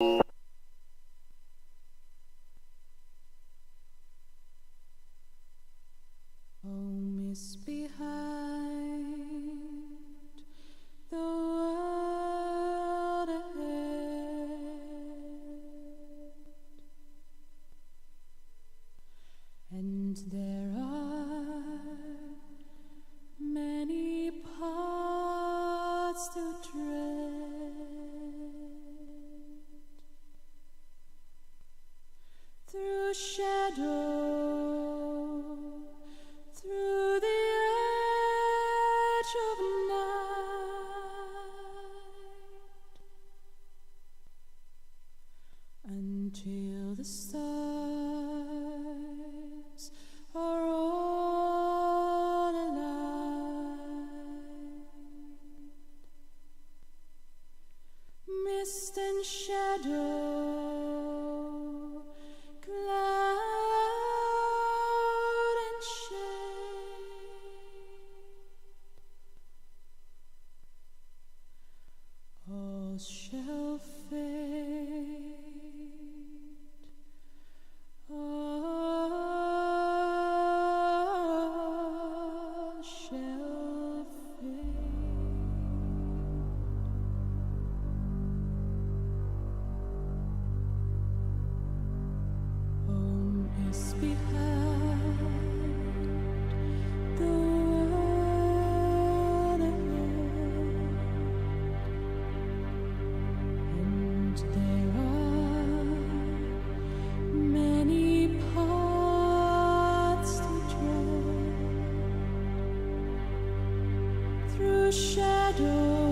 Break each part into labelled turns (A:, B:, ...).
A: Oh, miss behind the world ahead, and there are many paths to tread, through shadow, through the edge of night, until the stars are all alight. Mist and shadow, cloud and shade, all shall fade, all shall fade. Home is behind the world ahead, and there are many paths to tread, through shadow,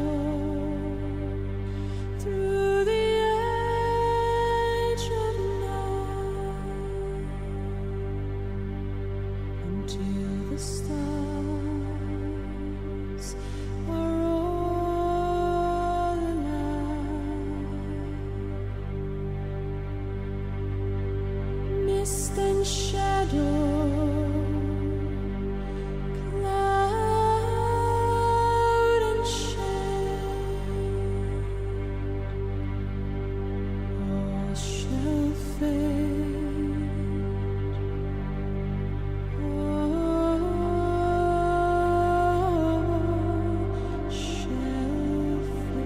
A: through the edge of night, until the stars are all alive. Mist and shadow, cloud and shade, all shall fade, all shall fade.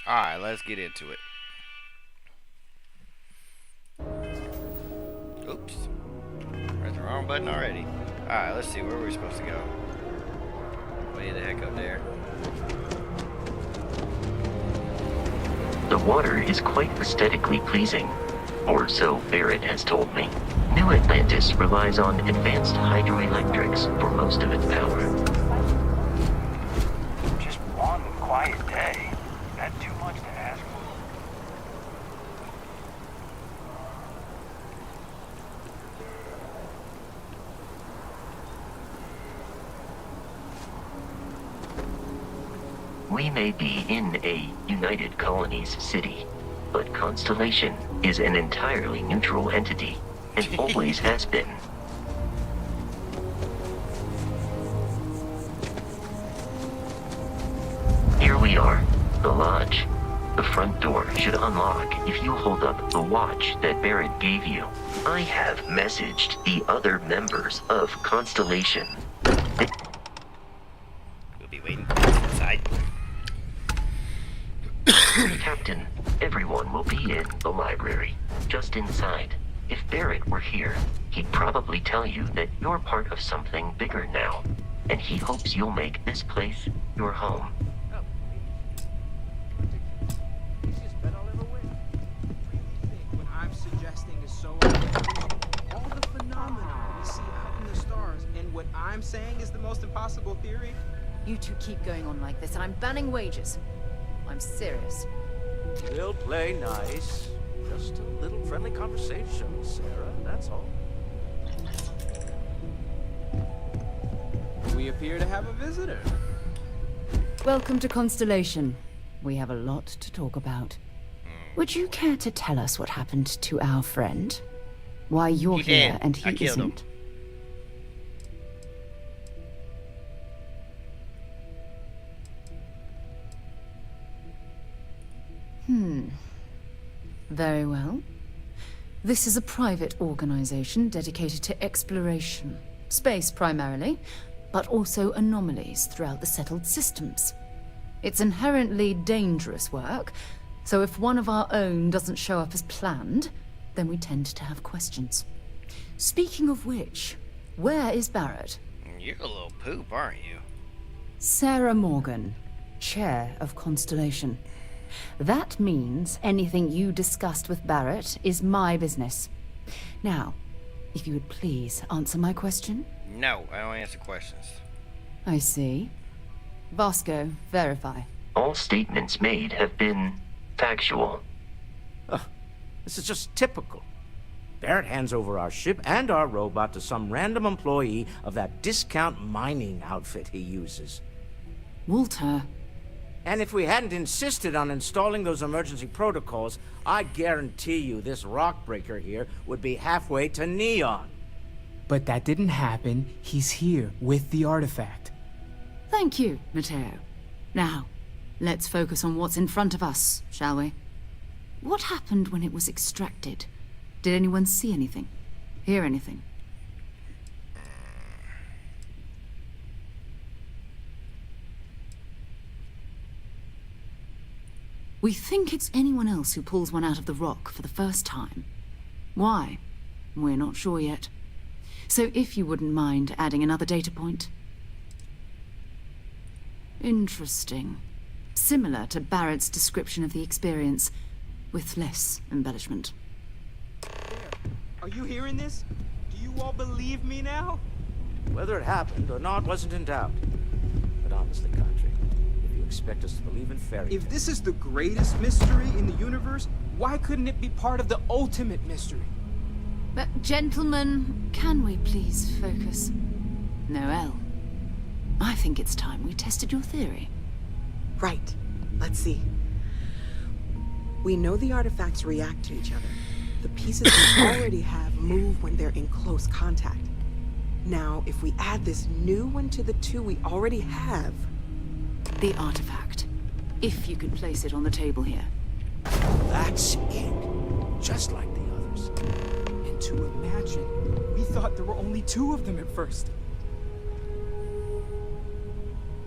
B: Alright, let's get into it. Oops. Pressed the wrong button already. Alright, let's see. Where were we supposed to go? Way the heck up there.
C: The water is quite aesthetically pleasing, or so Barrett has told me. New Atlantis relies on advanced hydroelectrics for most of its power.
D: Just one quiet day. That too much to ask for?
C: We may be in a United Colonies city, but Constellation is an entirely neutral entity, and always has been. Here we are, the lodge. The front door should unlock if you hold up the watch that Barrett gave you. I have messaged the other members of Constellation.
B: We'll be waiting for us inside.
C: Captain, everyone will be in the library, just inside. If Barrett were here, he'd probably tell you that you're part of something bigger now, and he hopes you'll make this place your home.
E: Easiest bet I'll ever win. What I'm suggesting And what I'm saying is the most impossible theory?
F: You two keep going on like this, and I'm banning wages. I'm serious.
G: We'll play nice. Just a little friendly conversation, Sarah, that's all.
E: We appear to have a visitor.
F: Welcome to Constellation. We have a lot to talk about. Would you care to tell us what happened to our friend? Why you're
B: He
F: here
B: did.
F: and he
B: I killed him.
F: isn't? Very well. This is a private organization dedicated to exploration. Space primarily, but also anomalies throughout the settled systems. It's inherently dangerous work, so if one of our own doesn't show up as planned, then we tend to have questions. Speaking of which, where is Barrett?
B: You're a little poop, aren't you?
F: Sarah Morgan, Chair of Constellation. That means anything you discussed with Barrett is my business. Now, if you would please answer my question.
B: No, I don't answer questions.
F: I see. Vasco, verify.
C: All statements made have been factual.
G: This is just typical. Barrett hands over our ship and our robot to some random employee of that discount mining outfit he uses.
F: Walter.
G: And if we hadn't insisted on installing those emergency protocols, I guarantee you this rock breaker here would be halfway to Neon.
E: But that didn't happen. He's here with the artifact.
F: Thank you, Matteo. Now, let's focus on what's in front of us, shall we? What happened when it was extracted? Did anyone see anything? Hear anything? We think it's anyone else who pulls one out of the rock for the first time. Why? We're not sure yet. So if you wouldn't mind adding another data point. Interesting. Similar to Barrett's description of the experience, with less embellishment.
E: Are you hearing this? Do you all believe me now?
G: Whether it happened or not wasn't in doubt. But honestly, Country, if you expect us to believe in fairy
E: If this is the greatest mystery in the universe, why couldn't it be part of the ultimate mystery?
F: But gentlemen, can we please focus? Noel, I think it's time we tested your theory.
H: Right. Let's see. We know the artifacts react to each other. The pieces we already have move when they're in close contact. Now, if we add this new one to the two we already have...
F: The artifact. If you could place it on the table here.
G: That's it. Just like the others.
E: And to imagine, we thought there were only two of them at first.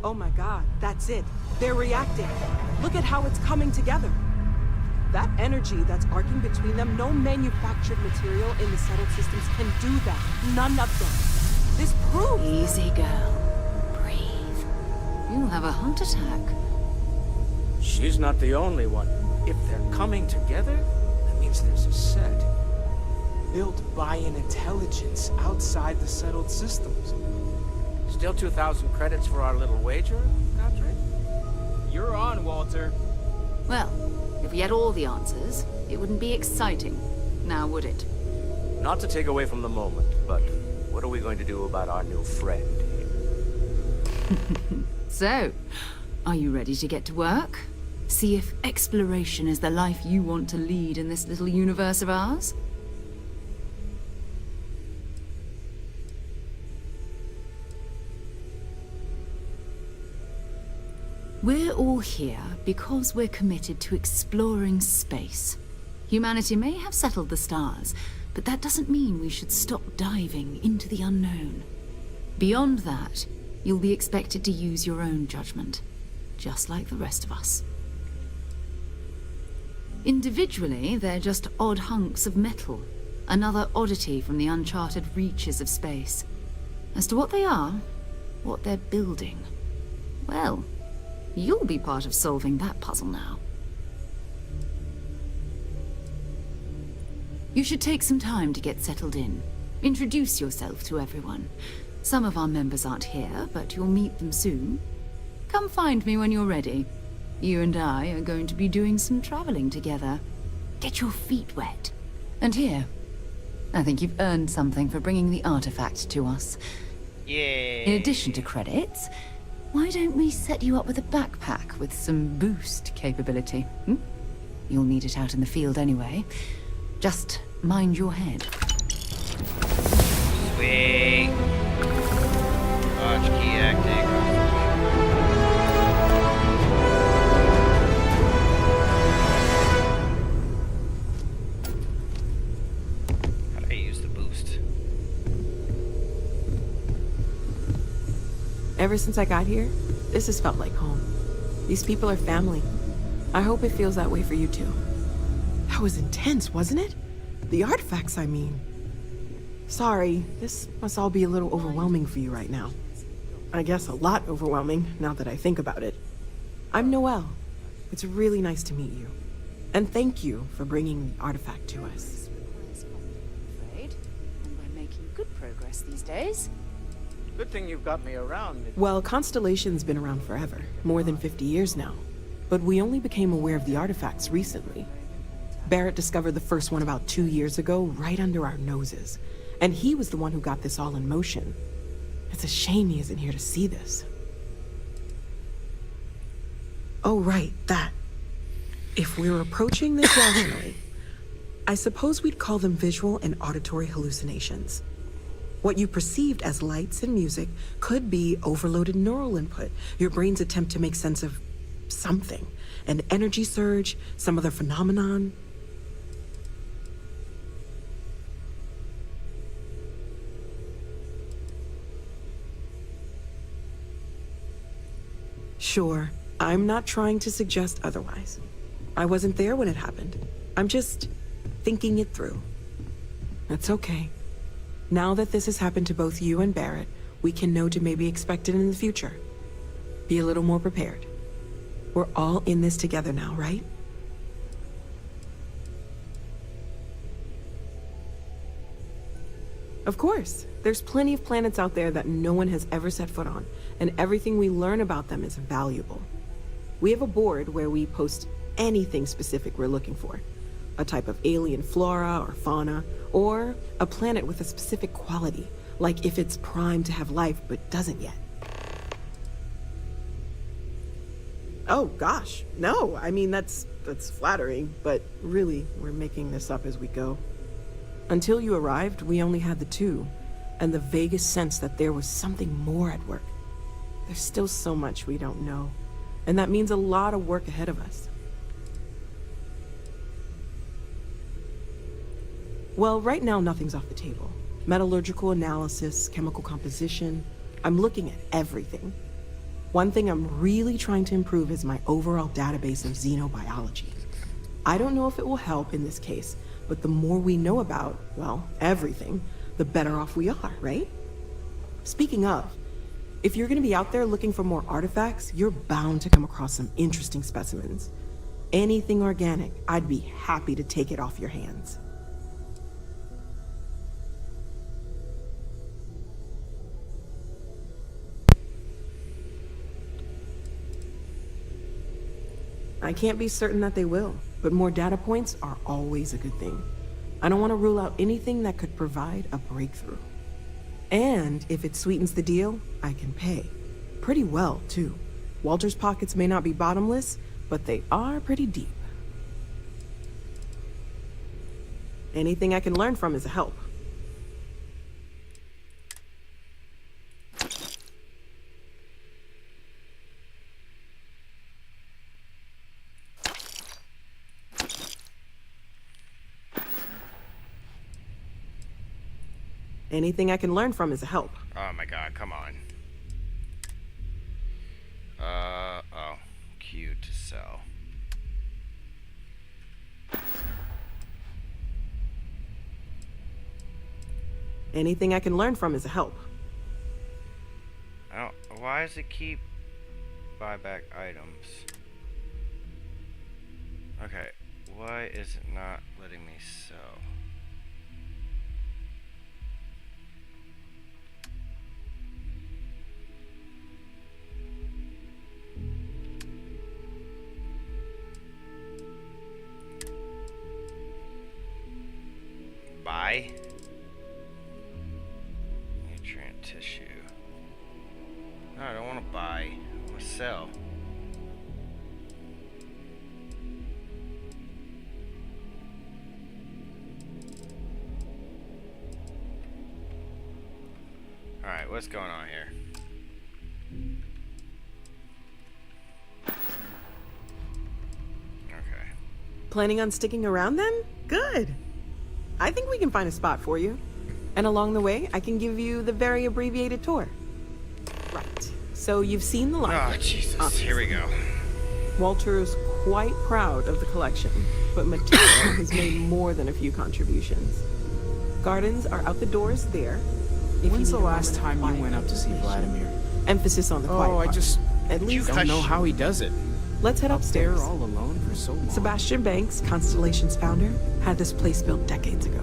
H: Oh my god, that's it. They're reacting. Look at how it's coming together. That energy that's arcing between them, no manufactured material in the settled systems can do that. None of them. This proves...
F: Easy, girl. Breathe. You'll have a heart attack.
G: She's not the only one. If they're coming together, that means there's a set.
E: Built by an intelligence outside the settled systems.
G: Still 2,000 credits for our little wager, Country?
E: You're on, Walter.
F: Well, if we had all the answers, it wouldn't be exciting, now would it?
G: Not to take away from the moment, but what are we going to do about our new friend here?
F: So, are you ready to get to work? See if exploration is the life you want to lead in this little universe of ours? We're all here because we're committed to exploring space. Humanity may have settled the stars, but that doesn't mean we should stop diving into the unknown. Beyond that, you'll be expected to use your own judgment, just like the rest of us. Individually, they're just odd hunks of metal, another oddity from the uncharted reaches of space. As to what they are, what they're building, well, you'll be part of solving that puzzle now. You should take some time to get settled in. Introduce yourself to everyone. Some of our members aren't here, but you'll meet them soon. Come find me when you're ready. You and I are going to be doing some traveling together. Get your feet wet. And here, I think you've earned something for bringing the artifact to us.
B: Yay.
F: In addition to credits, why don't we set you up with a backpack with some boost capability? Hmm? You'll need it out in the field anyway. Just mind your head.
B: Sweet. Launch key active. How do I use the boost?
H: Ever since I got here, this has felt like home. These people are family. I hope it feels that way for you too. That was intense, wasn't it? The artifacts, I mean. Sorry, this must all be a little overwhelming for you right now. I guess a lot overwhelming, now that I think about it. I'm Noelle. It's really nice to meet you. And thank you for bringing the artifact to us.
F: I'm afraid. And we're making good progress these days.
G: Good thing you've got me around.
H: Well, Constellation's been around forever, more than 50 years now. But we only became aware of the artifacts recently. Barrett discovered the first one about 2 years ago, right under our noses. And he was the one who got this all in motion. It's a shame he isn't here to see this. Oh, right, that. If we're approaching this rationally, I suppose we'd call them visual and auditory hallucinations. What you perceived as lights and music could be overloaded neural input, your brain's attempt to make sense of something. An energy surge, some other phenomenon. Sure, I'm not trying to suggest otherwise. I wasn't there when it happened. I'm just thinking it through. That's okay. Now that this has happened to both you and Barrett, we can know to maybe expect it in the future. Be a little more prepared. We're all in this together now, right? Of course. There's plenty of planets out there that no one has ever set foot on, and everything we learn about them is valuable. We have a board where we post anything specific we're looking for. A type of alien flora or fauna, or a planet with a specific quality, like if it's primed to have life but doesn't yet. Oh gosh, no, I mean that's flattering, but really, we're making this up as we go. Until you arrived, we only had the two, and the vaguest sense that there was something more at work. There's still so much we don't know, and that means a lot of work ahead of us. Well, right now nothing's off the table. Metallurgical analysis, chemical composition, I'm looking at everything. One thing I'm really trying to improve is my overall database of xenobiology. I don't know if it will help in this case, but the more we know about, well, everything, the better off we are, right? Speaking of, if you're gonna be out there looking for more artifacts, you're bound to come across some interesting specimens. Anything organic, I'd be happy to take it off your hands. I can't be certain that they will, but more data points are always a good thing. I don't want to rule out anything that could provide a breakthrough. And if it sweetens the deal, I can pay. Pretty well, too. Walter's pockets may not be bottomless, but they are pretty deep. Anything I can learn from is a help. Anything I can learn from is a help.
B: Oh my god, come on. Oh. Q to sell.
H: Anything I can learn from is a help.
B: Why does it keep buyback items? Okay, why is it not letting me sell? buy? Nutrient tissue. No, I don't want to buy. I want to sell. Alright, what's going on here? Okay.
H: Planning on sticking around then? Good. I think we can find a spot for you. And along the way, I can give you the very abbreviated tour. Right. So you've seen the library.
B: Oh, Jesus. Here we go.
H: Walter's quite proud of the collection, but Mateo has made more than a few contributions. Gardens are out the doors there. If
E: When's
H: you
E: the
H: need a
E: last
H: moment of
E: time you
H: quiet
E: went up to see
H: contemplation.
E: Vladimir?
H: Emphasis on the quiet
E: Oh, I
H: part.
E: just
H: At least
E: don't know how he does it.
H: Let's head
E: Up there
H: upstairs.
E: all alone for so long.
H: Sebastian Banks, Constellation's founder, had this place built decades ago.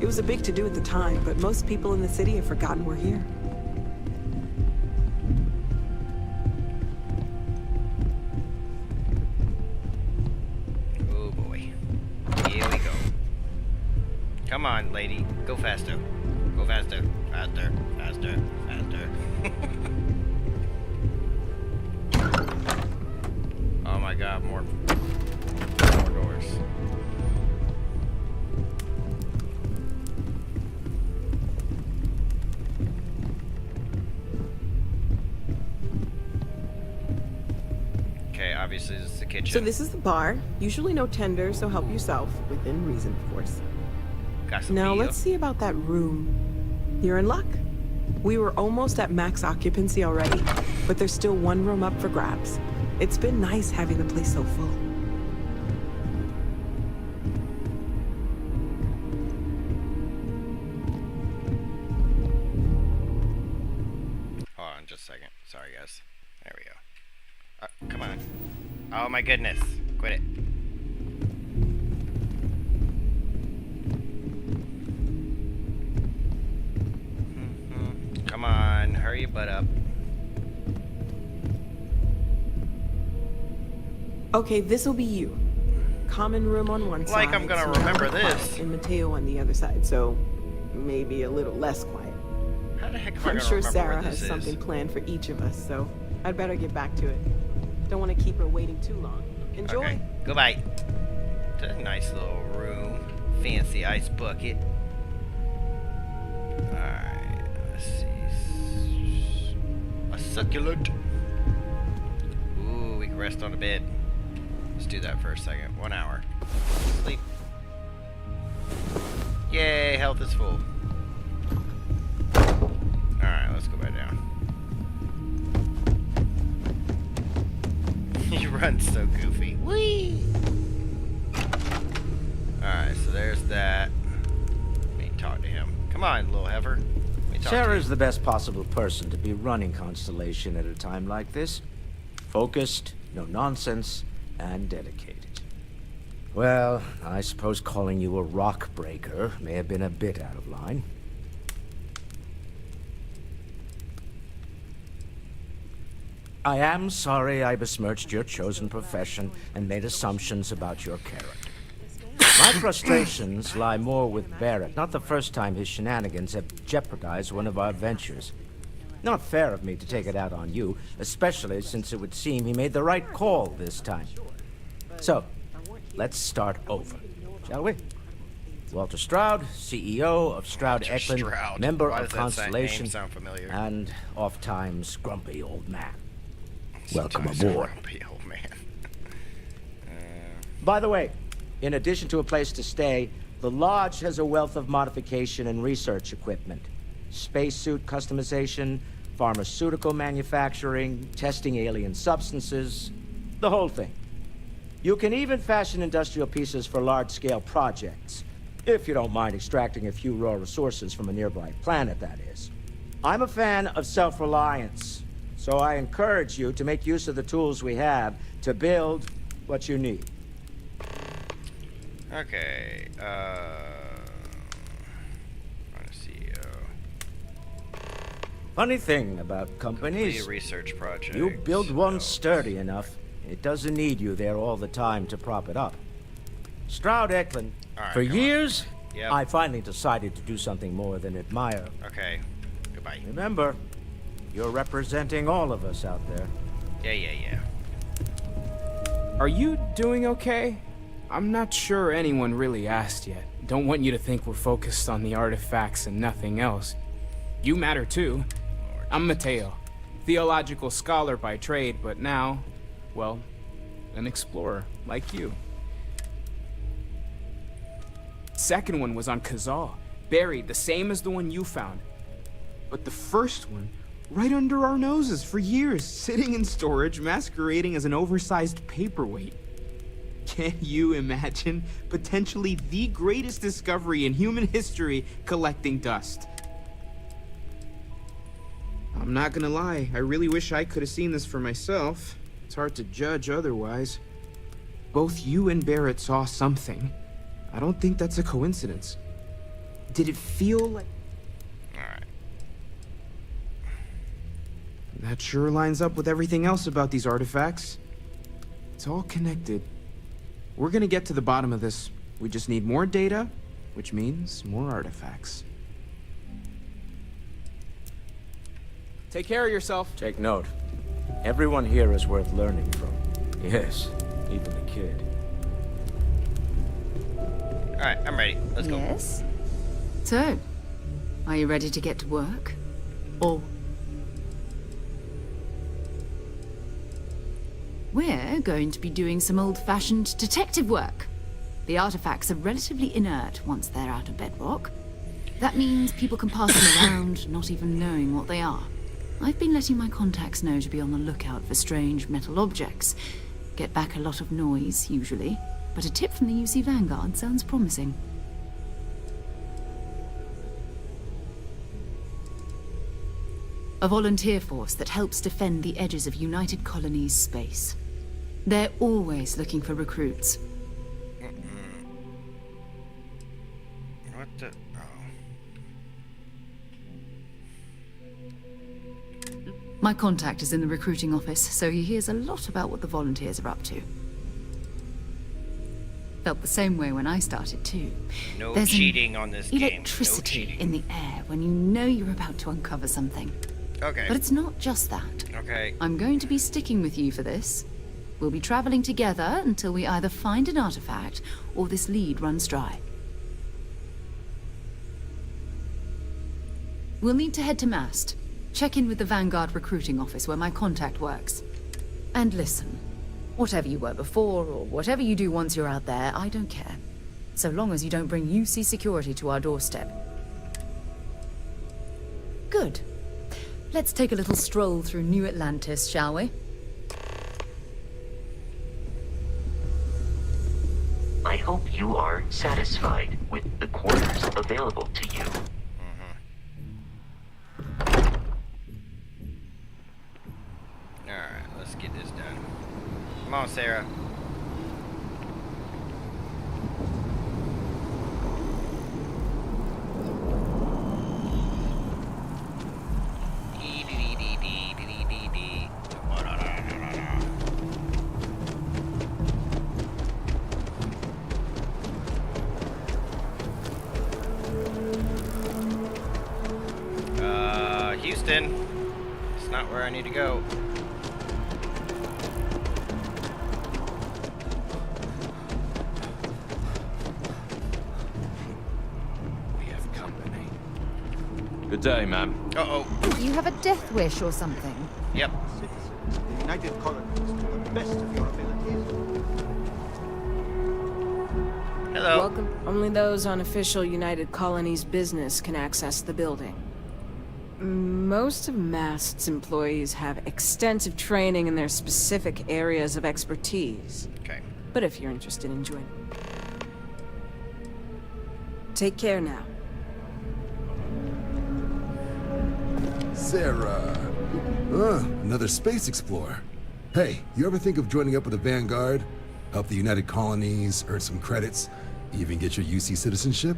H: It was a big to-do at the time, but most people in the city have forgotten we're here.
B: Oh boy. Here we go. Come on, lady. Go faster. Go faster. Faster. Faster. Faster. Oh my god, more doors. Okay, obviously this is the kitchen.
H: So this is the bar. Usually no tender, so help yourself. Within reason, of course.
B: Got some
H: Now
B: beer.
H: let's see about that room. You're in luck. We were almost at max occupancy already, but there's still one room up for grabs. It's been nice having the place so full.
B: Hold on just a second. Sorry, guys. There we go. Come on. Oh my goodness. Quit it. Come on. Hurry your butt up.
H: Okay, this'll be you. Common room on one side.
B: Like I'm gonna
H: so
B: remember
H: quiet,
B: this.
H: And Mateo on the other side, so maybe a little less quiet.
B: How the heck am I
H: I'm
B: gonna
H: sure
B: remember
H: Sarah
B: where
H: has
B: this is?
H: something planned for each of us, so I'd better get back to it. Don't want to keep her waiting too long. Enjoy.
B: Okay. Goodbye. It's a nice little room. Fancy ice bucket. Alright, let's see. A succulent. Ooh, we can rest on a bed. Let's do that for a second. 1 hour. Sleep. Yay, health is full. Alright, let's go back down. He runs so goofy. Whee! Alright, so there's that. Let me talk to him. Come on, little heifer. Let me talk to
G: Sarah's
B: him.
G: the best possible person to be running Constellation at a time like this. Focused, no nonsense, and dedicated. Well, I suppose calling you a rock breaker may have been a bit out of line. I am sorry I besmirched your chosen profession and made assumptions about your character. My frustrations lie more with Barrett. Not the first time his shenanigans have jeopardized one of our ventures. Not fair of me to take it out on you, especially since it would seem he made the right call this time. So, let's start over, shall we? Walter Stroud, CEO of Stroud
B: Walter
G: Eklund,
B: Stroud.
G: member
B: Why
G: of
B: does that
G: Constellation,
B: name sound familiar?
G: and oft-times grumpy old man. Welcome
B: Sometimes
G: aboard.
B: grumpy old man.
G: By the way, in addition to a place to stay, the lodge has a wealth of modification and research equipment. Spacesuit customization, pharmaceutical manufacturing, testing alien substances, the whole thing. You can even fashion industrial pieces for large-scale projects, if you don't mind extracting a few raw resources from a nearby planet, that is. I'm a fan of self-reliance, so I encourage you to make use of the tools we have to build what you need.
B: Okay, CEO.
G: Funny thing about companies,
B: Complete research project.
G: you build one
B: Oh.
G: sturdy enough, it doesn't need you there all the time to prop it up. Stroud Eklund,
B: All right,
G: for
B: come on.
G: years,
B: Yep.
G: I finally decided to do something more than admire.
B: Okay. Goodbye.
G: Remember, you're representing all of us out there.
B: Yeah.
E: Are you doing okay? I'm not sure anyone really asked yet. Don't want you to think we're focused on the artifacts and nothing else. You matter too. I'm Mateo, theological scholar by trade, but now, well, an explorer like you. Second one was on Kazal, buried the same as the one you found. But the first one, right under our noses for years, sitting in storage, masquerading as an oversized paperweight. Can you imagine potentially the greatest discovery in human history collecting dust? I'm not gonna lie, I really wish I could have seen this for myself. It's hard to judge otherwise. Both you and Barrett saw something. I don't think that's a coincidence. Did it feel like...
B: Alright.
E: That sure lines up with everything else about these artifacts. It's all connected. We're gonna get to the bottom of this. We just need more data, which means more artifacts. Take care of yourself.
G: Take note. Everyone here is worth learning from. Yes, even the kid.
B: Alright, I'm ready. Let's go.
F: Yes? So, are you ready to get to work? Or... We're going to be doing some old-fashioned detective work. The artifacts are relatively inert once they're out of bedrock. That means people can pass them around, not even knowing what they are. I've been letting my contacts know to be on the lookout for strange metal objects. Get back a lot of noise, usually, but a tip from the UC Vanguard sounds promising. A volunteer force that helps defend the edges of United Colonies space. They're always looking for recruits.
B: What the... Oh.
F: My contact is in the recruiting office, so he hears a lot about what the volunteers are up to. Felt the same way when I started too.
B: No
F: There's
B: cheating on this game. No
F: electricity
B: cheating.
F: in the air when you know you're about to uncover something.
B: Okay.
F: But it's not just that.
B: Okay.
F: I'm going to be sticking with you for this. We'll be traveling together until we either find an artifact or this lead runs dry. We'll need to head to Mast. Check in with the Vanguard recruiting office where my contact works. And listen, whatever you were before or whatever you do once you're out there, I don't care. So long as you don't bring UC security to our doorstep. Good. Let's take a little stroll through New Atlantis, shall we?
C: I hope you are satisfied with the quarters available to you.
B: Alright, let's get this done. Come on, Sarah. Houston. It's not where I need to go.
E: We have company.
I: Good day, ma'am.
B: Uh-oh.
F: You have a death wish or something?
B: Yep.
J: Citizens of the United Colonies to the best of your abilities.
B: Hello.
K: Welcome. Only those on official United Colonies business can access the building. Most of Mast's employees have extensive training in their specific areas of expertise.
B: Okay.
K: But if you're interested in joining... Take care now.
L: Sarah. Another space explorer. Hey, you ever think of joining up with the Vanguard? Help the United Colonies, earn some credits, even get your UC citizenship?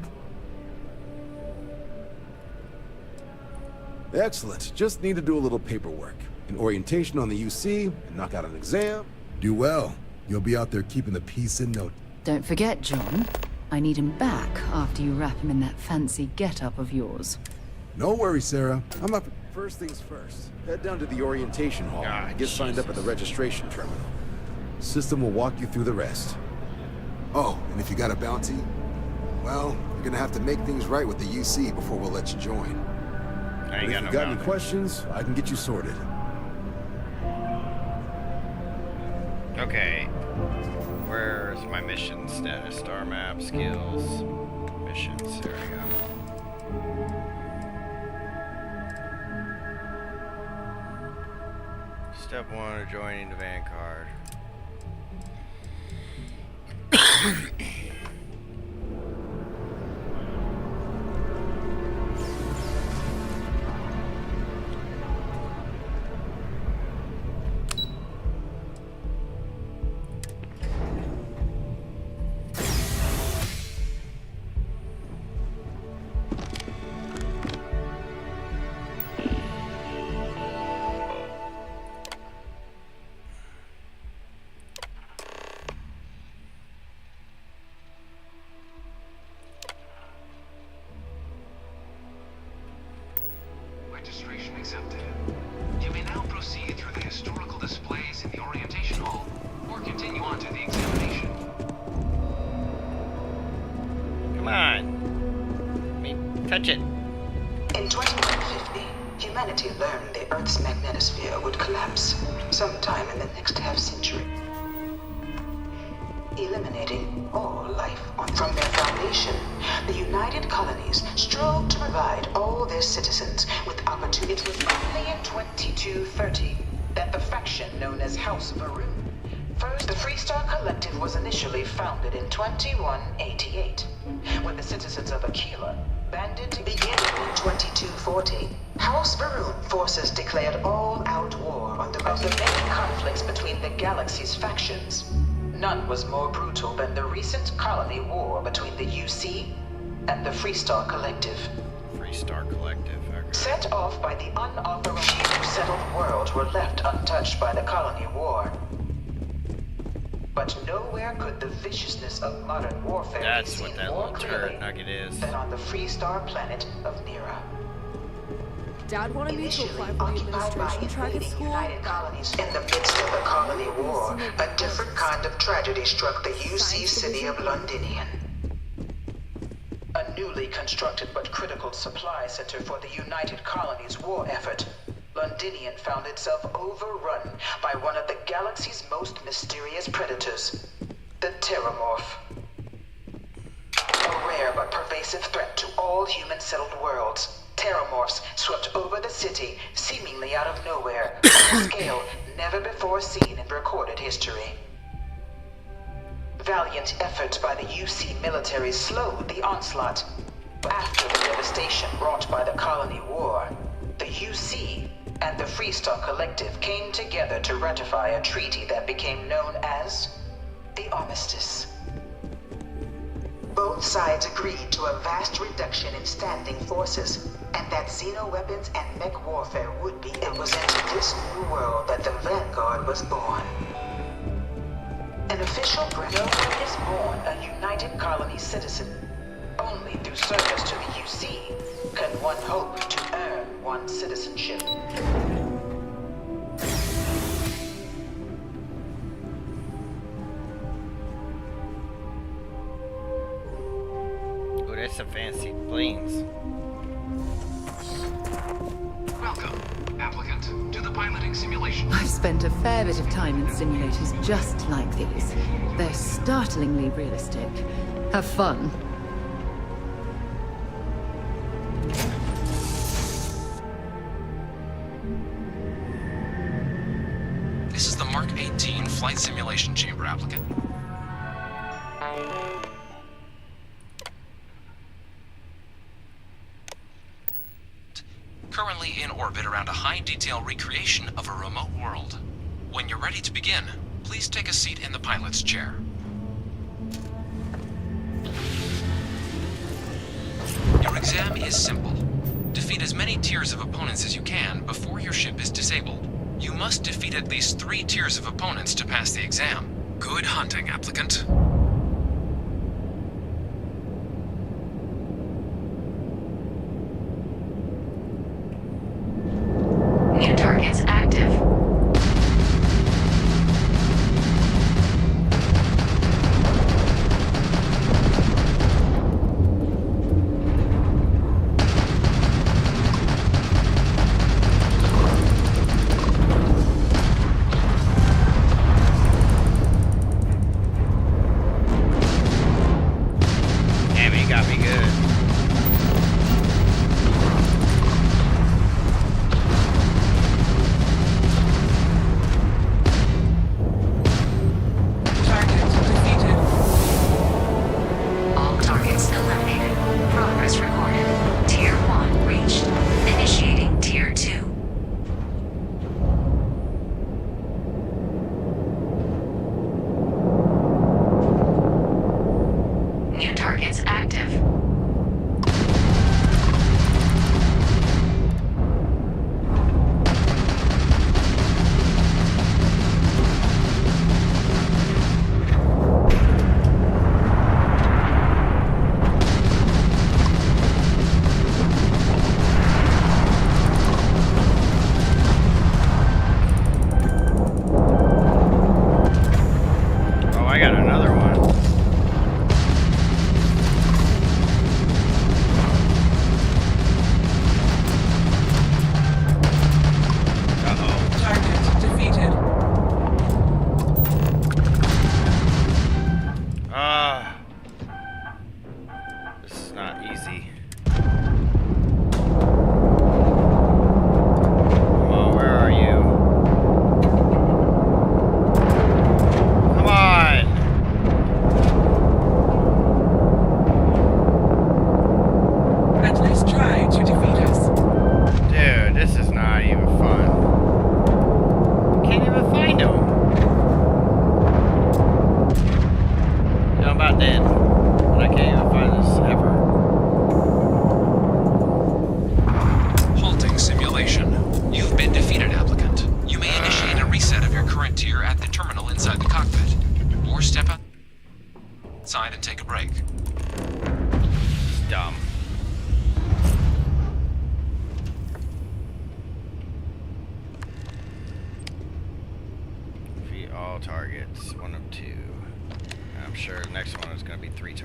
J: Excellent. Just need to do a little paperwork. An orientation on the UC, and knock out an exam.
L: Do well. You'll be out there keeping the peace in no
F: Don't forget, John. I need him back after you wrap him in that fancy get-up of yours.
L: No worries, Sarah. I'm up.
M: First things first. Head down to the orientation hall.
B: Ah,
M: Get signed up at the
B: Jesus.
M: registration terminal. System will walk you through the rest.
L: Oh, and if you got a bounty, well, you're gonna have to make things right with the UC before we'll let you join.
B: I
L: But
B: ain't
L: if
B: got
L: you
B: no
L: got any
B: bounty.
L: questions, I can get you sorted.
B: Okay. Where's my mission status? Star map, skills, missions. There we go. Step 1, joining the Vanguard.
N: Registration accepted. You may now proceed through the historical displays in the orientation hall, or continue on to the examination.
B: Come on. Let me touch it.
O: In 2150, humanity learned the Earth's magnetosphere would collapse sometime in the next half-century, eliminating all life from their foundation. The United Colonies strove to provide all their citizens with opportunities. It was only in 2230 that the faction known as House Varun. First, the Freestar Collective was initially founded in 2188, when the citizens of Aquila banded to begin in 2240. House Varun forces declared all-out war on the main conflicts between the galaxy's factions. None was more brutal than the recent colony war between the UC and the Freestar Collective.
B: Freestar Collective. Okay.
O: Set off by the unauthorized, few settled worlds were left untouched by the colony war. But nowhere could the viciousness of modern warfare
B: That's
O: be
B: what
O: seen
B: that
O: more
B: little
O: clearly
B: turret nugget is.
O: than on the Freestar planet of Nera.
K: Dad wanted me to
O: Initially
K: apply for the
O: occupied by
K: administration track at
O: invading
K: school.
O: United Colonies. In the midst of the colony war, a different kind of tragedy struck the UC city of Londinian. A newly constructed but critical supply center for the United Colonies' war effort, Londinian found itself overrun by one of the galaxy's most mysterious predators, the Terramorph. A rare but pervasive threat to all human-settled worlds, Terramorphs swept over the city, seemingly out of nowhere, on a scale never before seen in recorded history. Valiant efforts by the UC military slowed the onslaught. After the devastation wrought by the colony war, the UC and the Freestar Collective came together to ratify a treaty that became known as the Armistice. Both sides agreed to a vast reduction in standing forces, and that xeno-weapons and mech warfare would be. It was into this new world that the Vanguard was born. An official branch. No one is born a United Colony citizen. Only through service to the UC can one hope to earn one's citizenship.
B: Oh, that's some fancy planes.
N: Welcome, applicant, to the piloting simulation.
F: I've spent a fair bit of time in simulators just like these. They're startlingly realistic. Have fun.
N: This is the Mark 18 flight simulation chamber, applicant. Currently in orbit around a high-detail recreation of a remote world. When you're ready to begin, please take a seat in the pilot's chair. Your exam is simple. Defeat as many tiers of opponents as you can before your ship is disabled. You must defeat at least 3 tiers of opponents to pass the exam. Good hunting, applicant.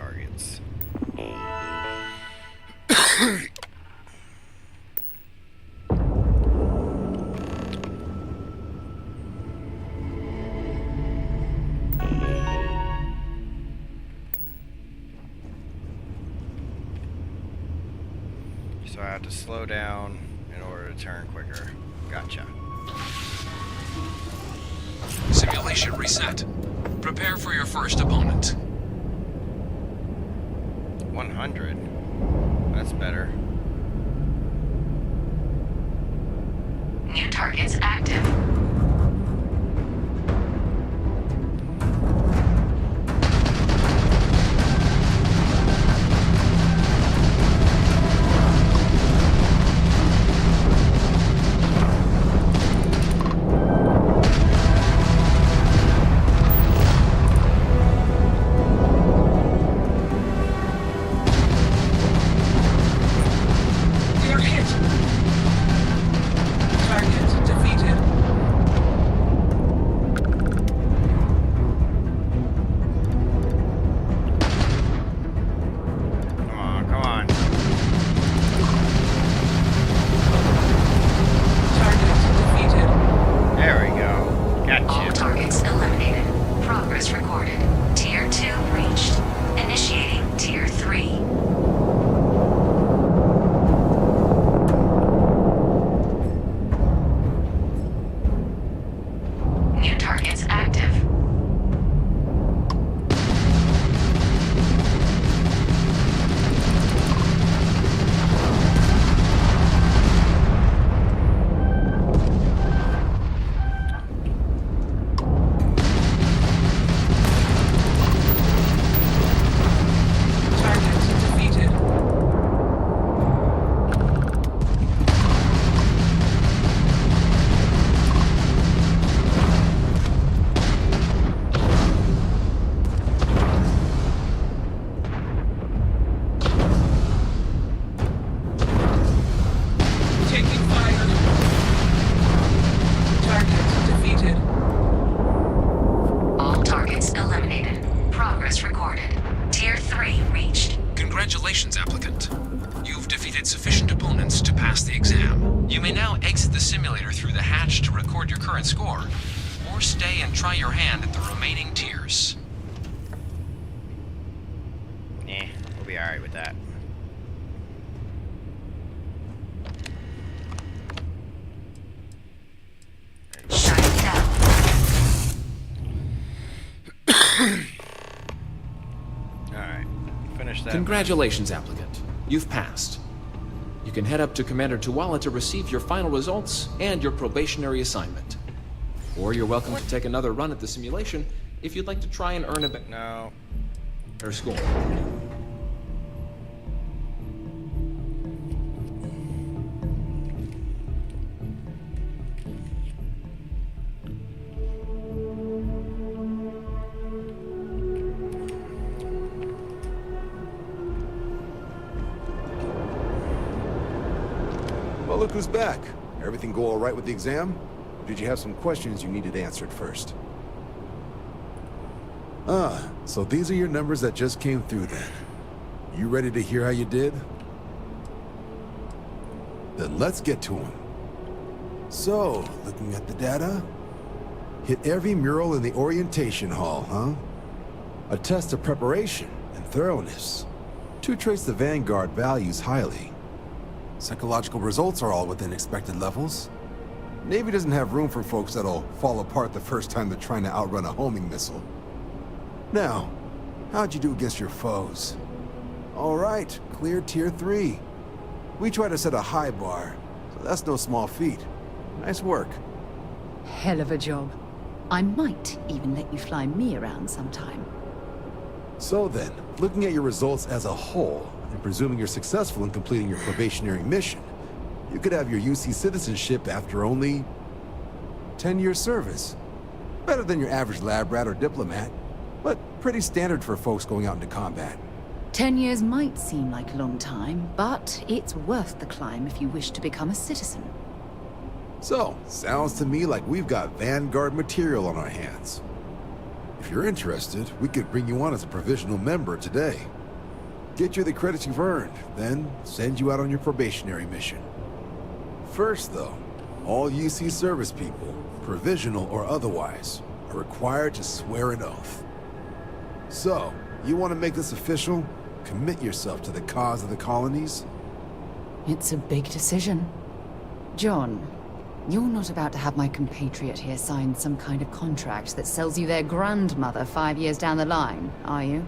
B: targets. So I have to slow down in order to turn quicker. Gotcha.
N: Simulation reset. Prepare for your first opponent.
B: 100. That's better.
O: New targets active.
P: You're hit. Target defeated.
B: Come on, come on.
P: Target defeated.
B: There we go.
O: All
B: Gotcha.
O: targets eliminated. Progress recorded. Tier 2 reached. Initiating Tier 3. New targets active.
P: Target defeated. Taking fire. Target defeated.
O: All targets eliminated. Progress recorded. Tier 3 reached.
N: Congratulations, applicant. You've defeated sufficient opponents to pass the exam. You may now exit the simulator through the hatch to record your current score, or stay and try your hand at the remaining tiers.
B: We'll be alright with that.
O: Shut it down.
B: Alright. Finish that.
N: Congratulations, applicant. You've passed. You can head up to Commander Tuwala to receive your final results and your probationary assignment. Or you're welcome to take another run at the simulation if you'd like to try and earn a
B: No.
N: better score.
M: Well, look who's back. Everything go all right with the exam? Or did you have some questions you needed answered first? Ah, so these are your numbers that just came through then. You ready to hear how you did? Then let's get to them. So, looking at the data, hit every mural in the orientation hall, huh? A test of preparation and thoroughness. Two traits the Vanguard values highly. Psychological results are all within expected levels. Navy doesn't have room for folks that'll fall apart the first time they're trying to outrun a homing missile. Now, how'd you do against your foes? All right, clear Tier 3. We try to set a high bar, so that's no small feat. Nice work.
F: Hell of a job. I might even let you fly me around sometime.
M: So then, looking at your results as a whole, and presuming you're successful in completing your probationary mission, you could have your UC citizenship after only 10 years service. Better than your average lab rat or diplomat, but pretty standard for folks going out into combat.
F: 10 years might seem like a long time, but it's worth the climb if you wish to become a citizen.
M: So, sounds to me like we've got Vanguard material on our hands.
L: If you're interested, we could bring you on as a provisional member today. Get you the credits you've earned, then send you out on your probationary mission. First, though, all UC service people, provisional or otherwise, are required to swear an oath. So, you want to make this official? Commit yourself to the cause of the colonies?
F: It's a big decision. John, you're not about to have my compatriot here sign some kind of contract that sells you their grandmother 5 years down the line, are you?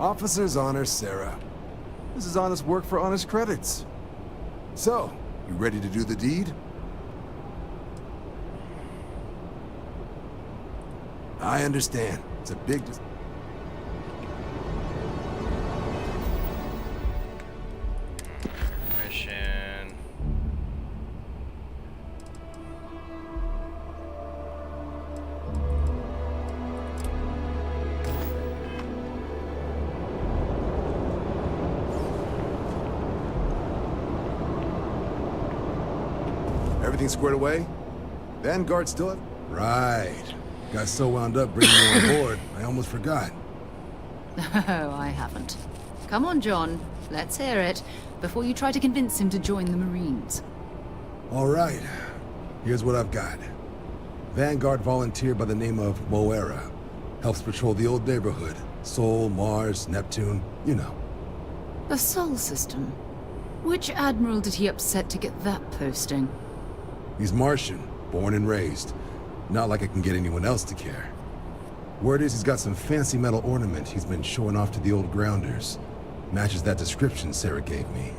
L: Officer's honor, Sarah. This is honest work for honest credits. So, you ready to do the deed? I understand. It's a big...
B: Mission.
L: Everything squared away? Vanguard still at... Right. Got so wound up bringing you on board, I almost forgot.
F: Oh, I haven't. Come on, John. Let's hear it, before you try to convince him to join the Marines.
L: All right. Here's what I've got. Vanguard volunteer by the name of Moira. Helps patrol the old neighborhood. Sol, Mars, Neptune, you know.
F: The Sol system? Which admiral did he upset to get that posting?
L: He's Martian, born and raised. Not like I can get anyone else to care. Word is he's got some fancy metal ornament he's been showing off to the old grounders. Matches that description Sarah gave me.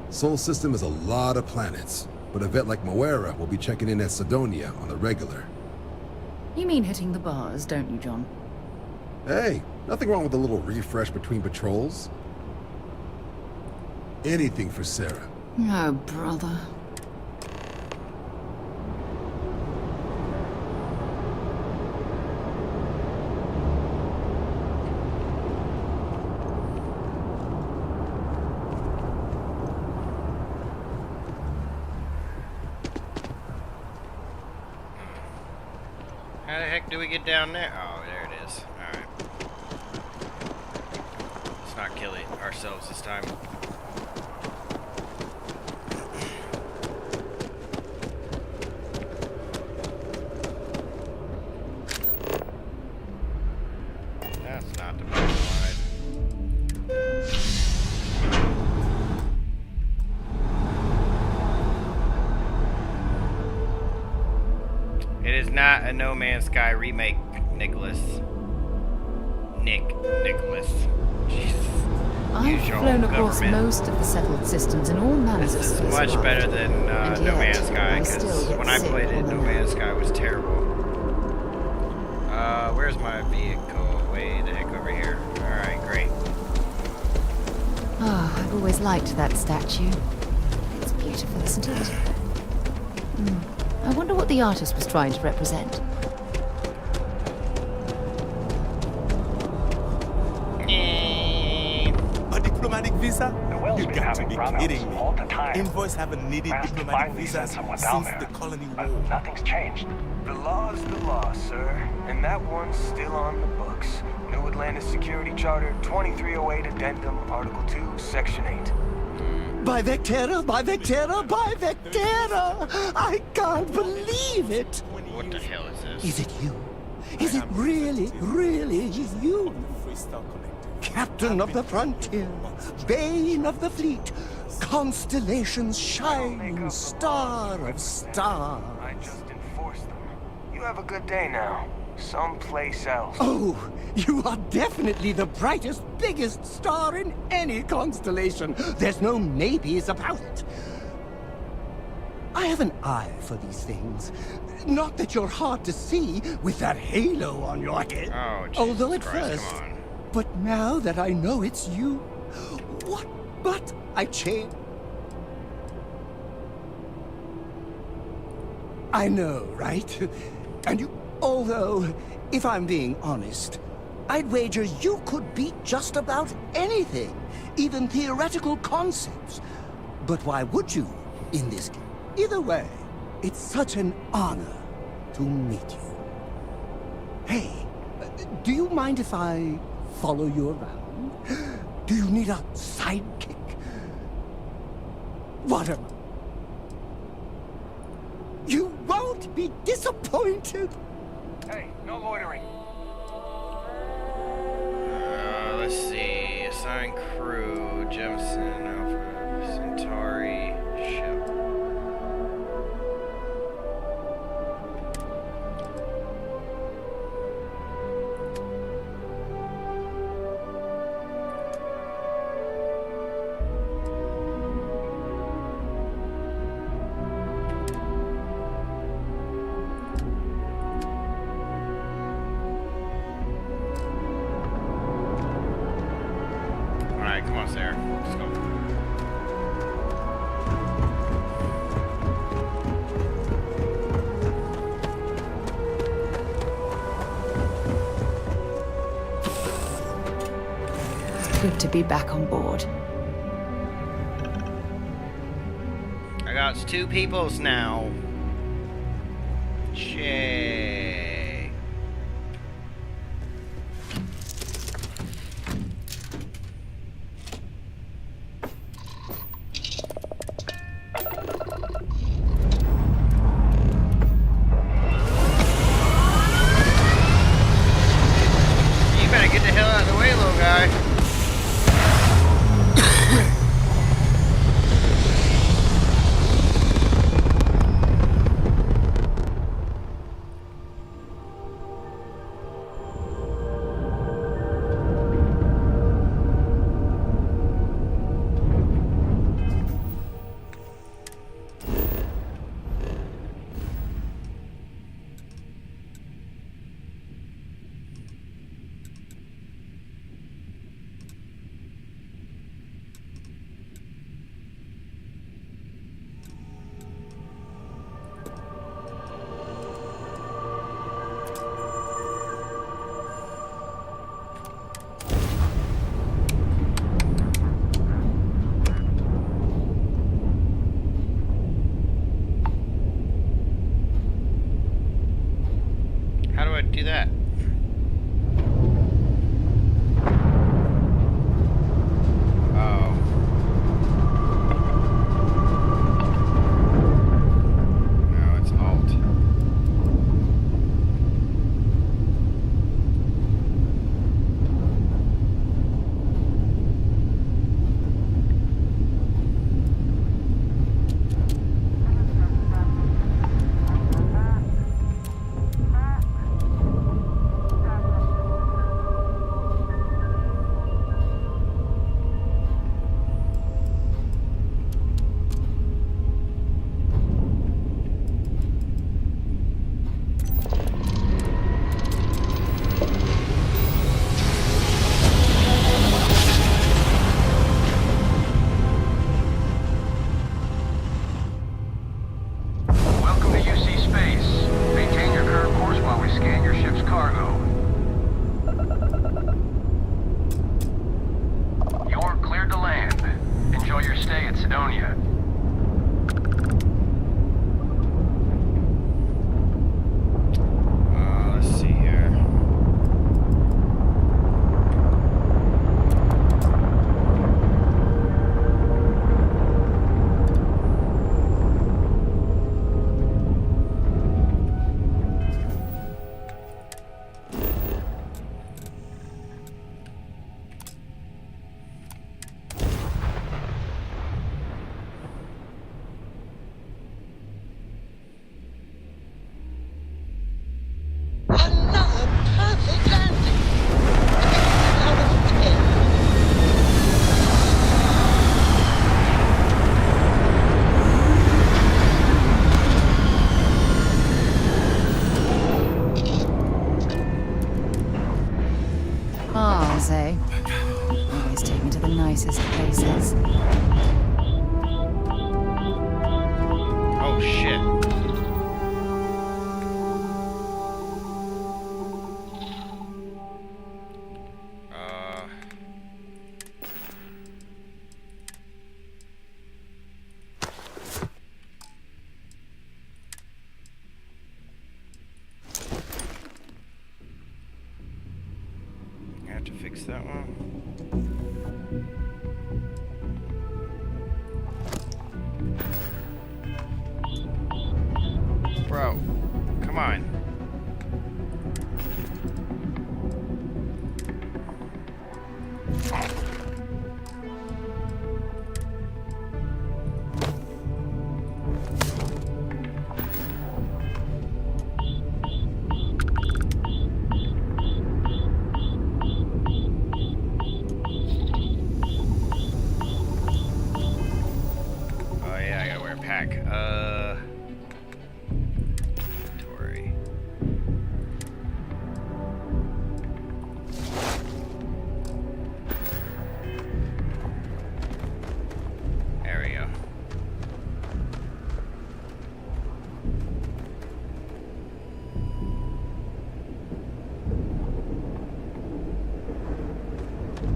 L: Sol system is a lot of planets, but a vet like Moira will be checking in at Sidonia on the regular.
F: You mean hitting the bars, don't you, John?
L: Hey, nothing wrong with a little refresh between patrols. Anything for Sarah.
F: Oh, brother.
B: How the heck do we get down there? Oh, there it is. Alright. Let's not kill it ourselves this time. That's not the best side. It is not a No Man's Sky remake, Nicholas. Nicholas. Jesus.
F: I've flown across most of the settled systems in all manners of
B: This is
F: space
B: much
F: flight.
B: better than
F: And
B: No
F: yet,
B: Man's Sky,
F: I still
B: because
F: get
B: when I
F: sick
B: played it,
F: on the
B: No
F: move.
B: Man's Sky was terrible. Where's my vehicle? Way the heck over here. Alright, great.
F: Oh, I've always liked that statue. It's beautiful, isn't it? I wonder what the artist was trying to represent.
J: A diplomatic visa?
D: Well's
J: You
D: been
J: got to
D: having
J: be
D: brownouts
J: kidding me.
D: all the time.
J: Invoice haven't needed
D: Perhaps
J: diplomatic
D: finally
J: visas
D: sent someone down
J: since
D: there.
J: the colony
D: But
J: war.
D: nothing's changed.
Q: The law's the law, sir, and that one's still on the books. New Atlantis Security Charter, 2308 Addendum, Article 2, Section 8.
J: By Vectera, by Vectera, by Vectera! I can't believe it!
B: What the hell is this?
J: Is it you? Is it really, really you? Captain of the frontier, bane of the fleet, constellation's shining star of stars.
Q: I just enforced them. You have a good day now. Someplace else.
J: Oh, you are definitely the brightest, biggest star in any constellation. There's no maybes about it. I have an eye for these things. Not that you're hard to see with that halo on your head.
B: Oh, Jesus
J: Although at
B: Christ,
J: first,
B: come on.
J: but now that I know it's you, what? But I changed. I know, right? And you, although, if I'm being honest, I'd wager you could beat just about anything, even theoretical concepts. But why would you, in this case? Either way, it's such an honor to meet you. Hey, do you mind if I follow you around? Do you need a sidekick? What am I? You won't be disappointed.
Q: Hey, no loitering.
B: Let's see. Assign crew. Jemison, Alpha, Centauri, ship. Alright, come on, Sarah. Let's go.
F: Good to be back on board.
B: I got 2 peoples now. Yay. You better get the hell out of the way, little guy. How do I do that? Oh. No, it's Alt.
R: Welcome to UC Space. Maintain your current course while we scan your ship's cargo. You're cleared to land. Enjoy your stay at Sidonia.
B: Let's see here.
F: Mars, eh? Always take me to the nicest places.
B: Oh shit. that one. Bro, come on. Oh yeah, I gotta wear a pack. Inventory. There we go.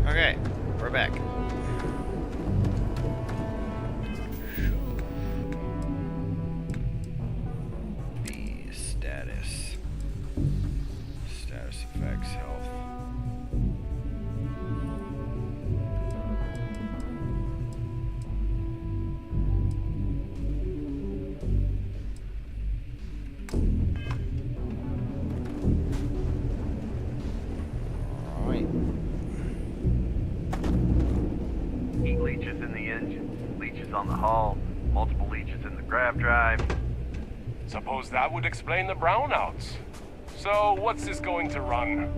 B: Okay, we're back. The status effects health. Alright.
R: Heat leeches in the engine, leeches on the hull, multiple leeches in the grav drive.
S: Suppose that would explain the brownouts. So, what's this going to run?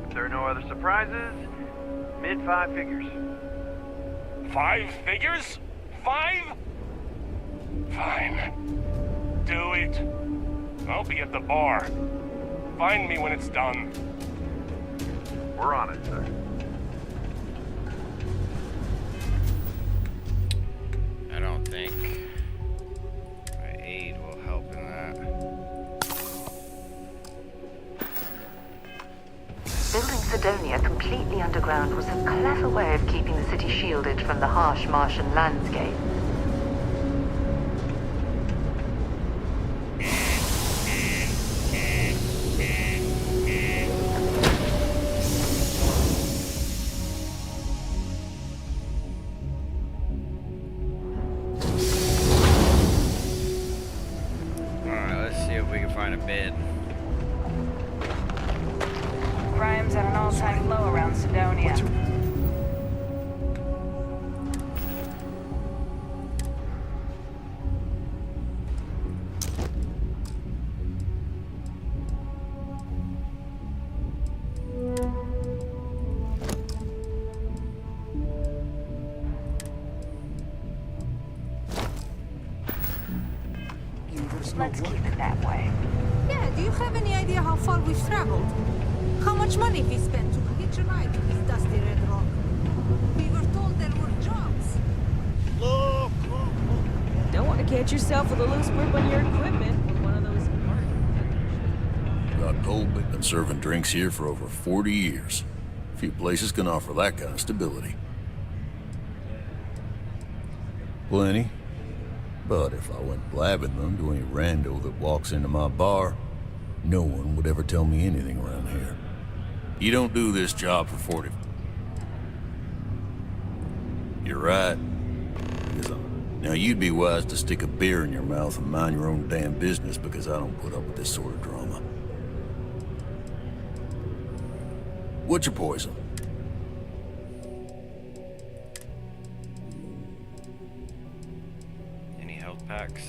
R: If there are no other surprises, mid-5 figures.
S: 5 figures? 5? Fine. Do it. I'll be at the bar. Find me when it's done.
R: We're on it, sir.
B: I don't think my aid will help in that.
T: Building Sidonia completely underground was a clever way of keeping the city shielded from the harsh Martian landscape.
B: Alright, let's see if we can find a bed.
U: Crime's at an all-time low around Sidonia. Let's keep it that way.
V: Yeah, do you have any idea how far we've traveled? How much money we spent to hitch a ride to this dusty red rock? We were told there were jobs.
W: Look!
K: Don't want to catch yourself with a loose grip on your equipment with one of those
W: Got told they've been serving drinks here for over 40 years. Few places can offer that kind of stability. Plenty. But if I went blabbing them to any rando that walks into my bar, no one would ever tell me anything around here. You don't do this job for 40... You're right. Now you'd be wise to stick a beer in your mouth and mind your own damn business, because I don't put up with this sort of drama. What's your poison?
B: Any health packs?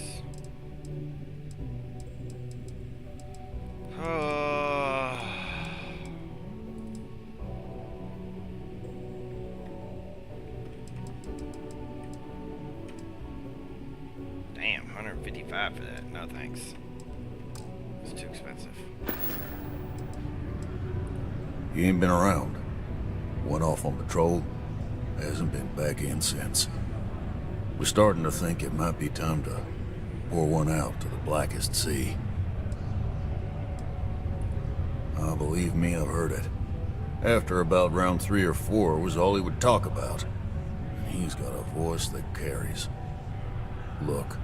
B: Damn, 155 for that. No thanks. It's too expensive.
W: You ain't been around. Went off on patrol. Hasn't been back in since. We're starting to think it might be time to pour one out to the blackest sea. Believe me, I've heard it. After about round 3 or 4 was all he would talk about. And he's got a voice that carries. Look,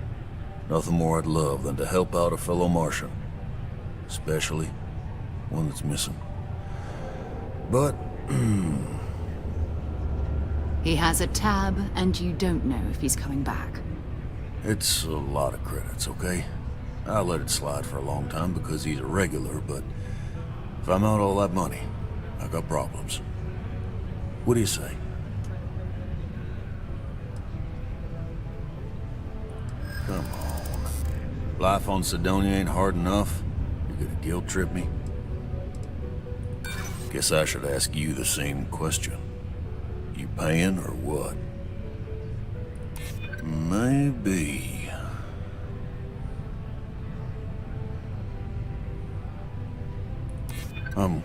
W: nothing more I'd love than to help out a fellow Martian. Especially one that's missing. But
F: He has a tab, and you don't know if he's coming back.
W: It's a lot of credits, okay? I let it slide for a long time because he's a regular, but if I'm out all that money, I got problems. What do you say? Come on. Life on Sidonia ain't hard enough. You're gonna guilt trip me? Guess I should ask you the same question. You paying or what? Maybe. I'm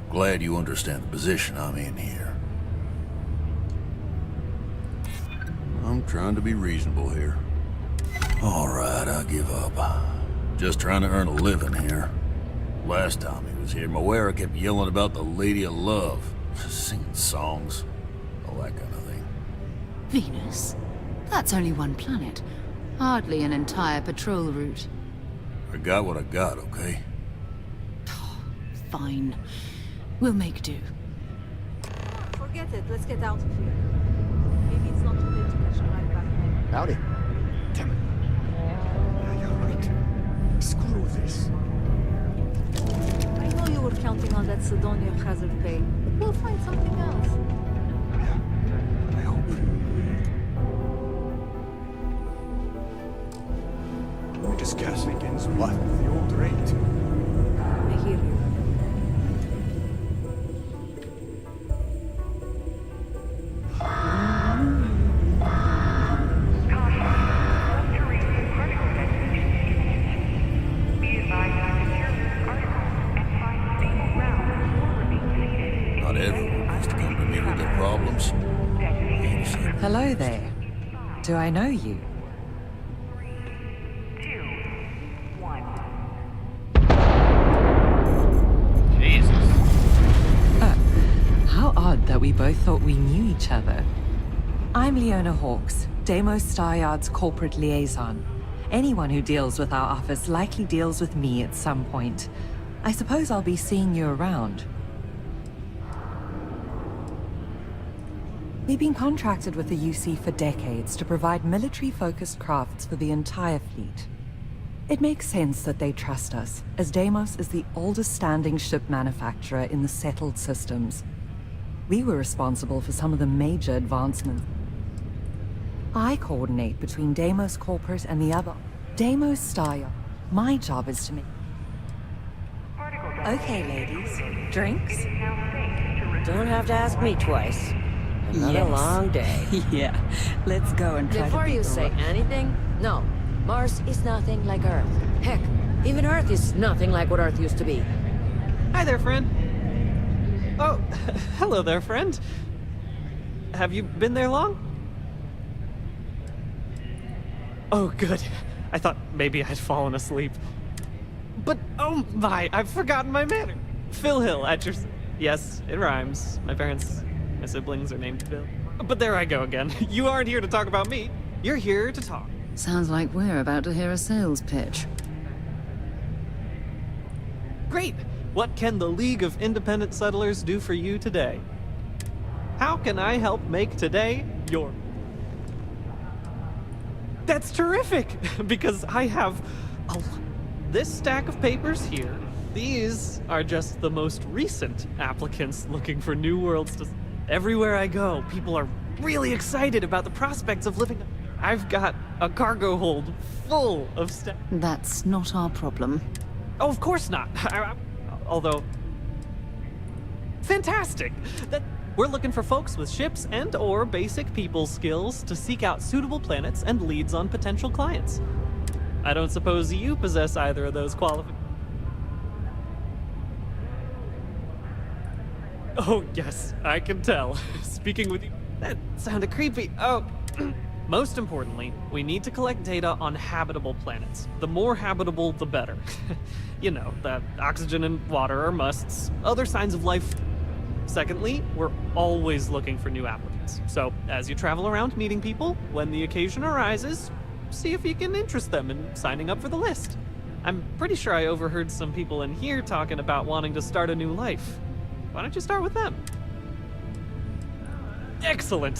W: glad you understand the position I'm in here. I'm trying to be reasonable here. All right, I give up. Just trying to earn a living here. Last time he was here, Moira kept yelling about the Lady of Love, singing songs, all that kind of thing.
F: Venus? That's only one planet. Hardly an entire patrol route.
W: I got what I got, okay?
F: Fine. We'll make do.
V: Forget it. Let's get out of here. Maybe it's not too late to catch a ride back home.
J: Howdy. Damn it. Yeah, you're right. Screw this.
V: I know you were counting on that Sidonia hazard pay, but we'll find something else.
J: I hope. We just guess begins what? The old rate.
V: I hear you.
W: Not everyone has to come to me with their problems.
A: Hello there. Do I know you?
B: Jesus.
A: How odd that we both thought we knew each other. I'm Leona Hawkes, Deimos Staryard's corporate liaison. Anyone who deals with our office likely deals with me at some point. I suppose I'll be seeing you around. We've been contracted with the UC for decades to provide military-focused crafts for the entire fleet. It makes sense that they trust us, as Deimos is the oldest standing ship manufacturer in the settled systems. We were responsible for some of the major advancements. I coordinate between Deimos Corporate and the other. Deimos Staryard. My job is to make... Okay, ladies. Drinks?
G: Don't have to ask me twice. Another long day.
A: Yeah. Let's go and try
G: Before
A: to beat
G: you
A: the
G: say
A: rush.
G: anything, no. Mars is nothing like Earth. Heck, even Earth is nothing like what Earth used to be.
H: Hi there, friend. Oh, hello there, friend. Have you been there long? Oh, good. I thought maybe I'd fallen asleep. But, oh my, I've forgotten my manner. Phil Hill at your... Yes, it rhymes. My siblings are named Phil. But there I go again. You aren't here to talk about me. You're here to talk.
F: Sounds like we're about to hear a sales pitch.
H: Great! What can the League of Independent Settlers do for you today? How can I help make today your... That's terrific! Because I have this stack of papers here. These are just the most recent applicants looking for new worlds to... Everywhere I go, people are really excited about the prospects of living... I've got a cargo hold full of stuff.
F: That's not our problem.
H: Oh, of course not. Although... Fantastic! We're looking for folks with ships and/or basic people skills to seek out suitable planets and leads on potential clients. I don't suppose you possess either of those qualifications. Oh, yes, I can tell. Speaking with you, that sounded creepy. Oh, most importantly, we need to collect data on habitable planets. The more habitable, the better. You know, the oxygen and water are musts. Other signs of life. Secondly, we're always looking for new applicants. So, as you travel around meeting people, when the occasion arises, see if you can interest them in signing up for the list. I'm pretty sure I overheard some people in here talking about wanting to start a new life. Why don't you start with them? Excellent.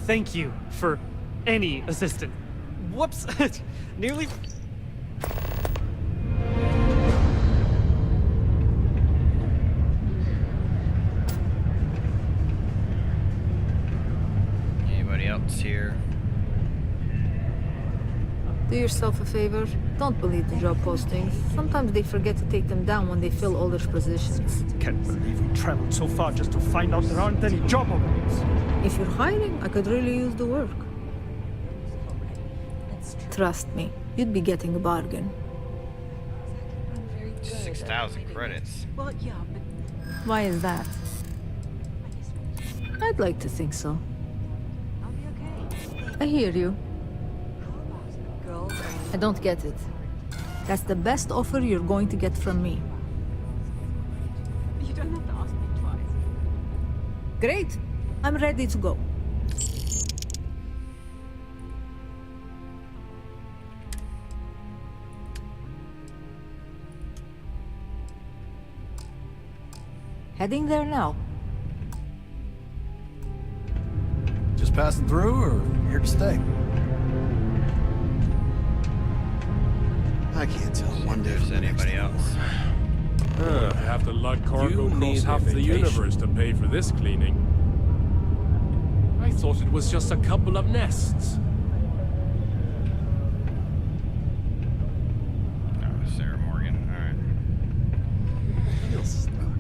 H: Thank you for any assistance. Whoops. Nearly...
B: Anybody else here?
V: Do yourself a favor. Don't believe the job postings. Sometimes they forget to take them down when they fill older positions.
C: Can't believe we traveled so far just to find out there aren't any job openings.
V: If you're hiring, I could really use the work. Trust me, you'd be getting a bargain.
B: 6,000 credits.
V: Well, yeah, but... Why is that? I'd like to think so. I hear you. I don't get it. That's the best offer you're going to get from me.
U: You don't have to ask me twice.
V: Great. I'm ready to go. Heading there now.
E: Just passing through or here to stay?
B: I can't tell one day if there's anybody else.
S: Have to lug cargo across half the universe to pay for this cleaning. I thought it was just a couple of nests.
B: Oh, Sarah Morgan.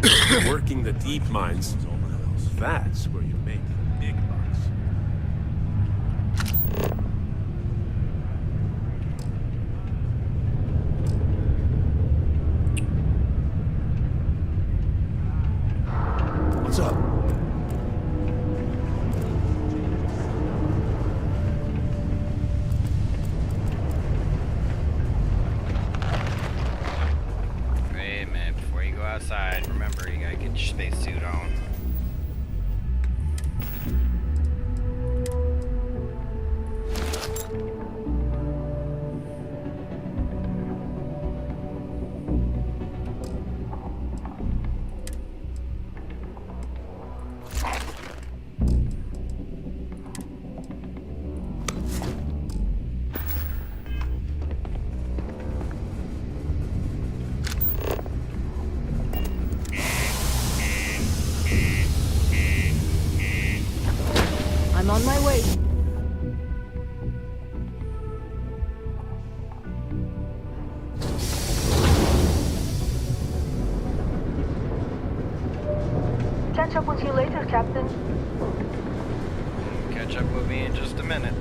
B: Alright.
S: Working the deep mines. That's where you make big bucks.
E: What's up?
B: Wait a minute, before you go outside, remember you gotta get your spacesuit on.
V: I'm on my way.
T: Catch up with you later, Captain.
B: Catch up with me in just a minute.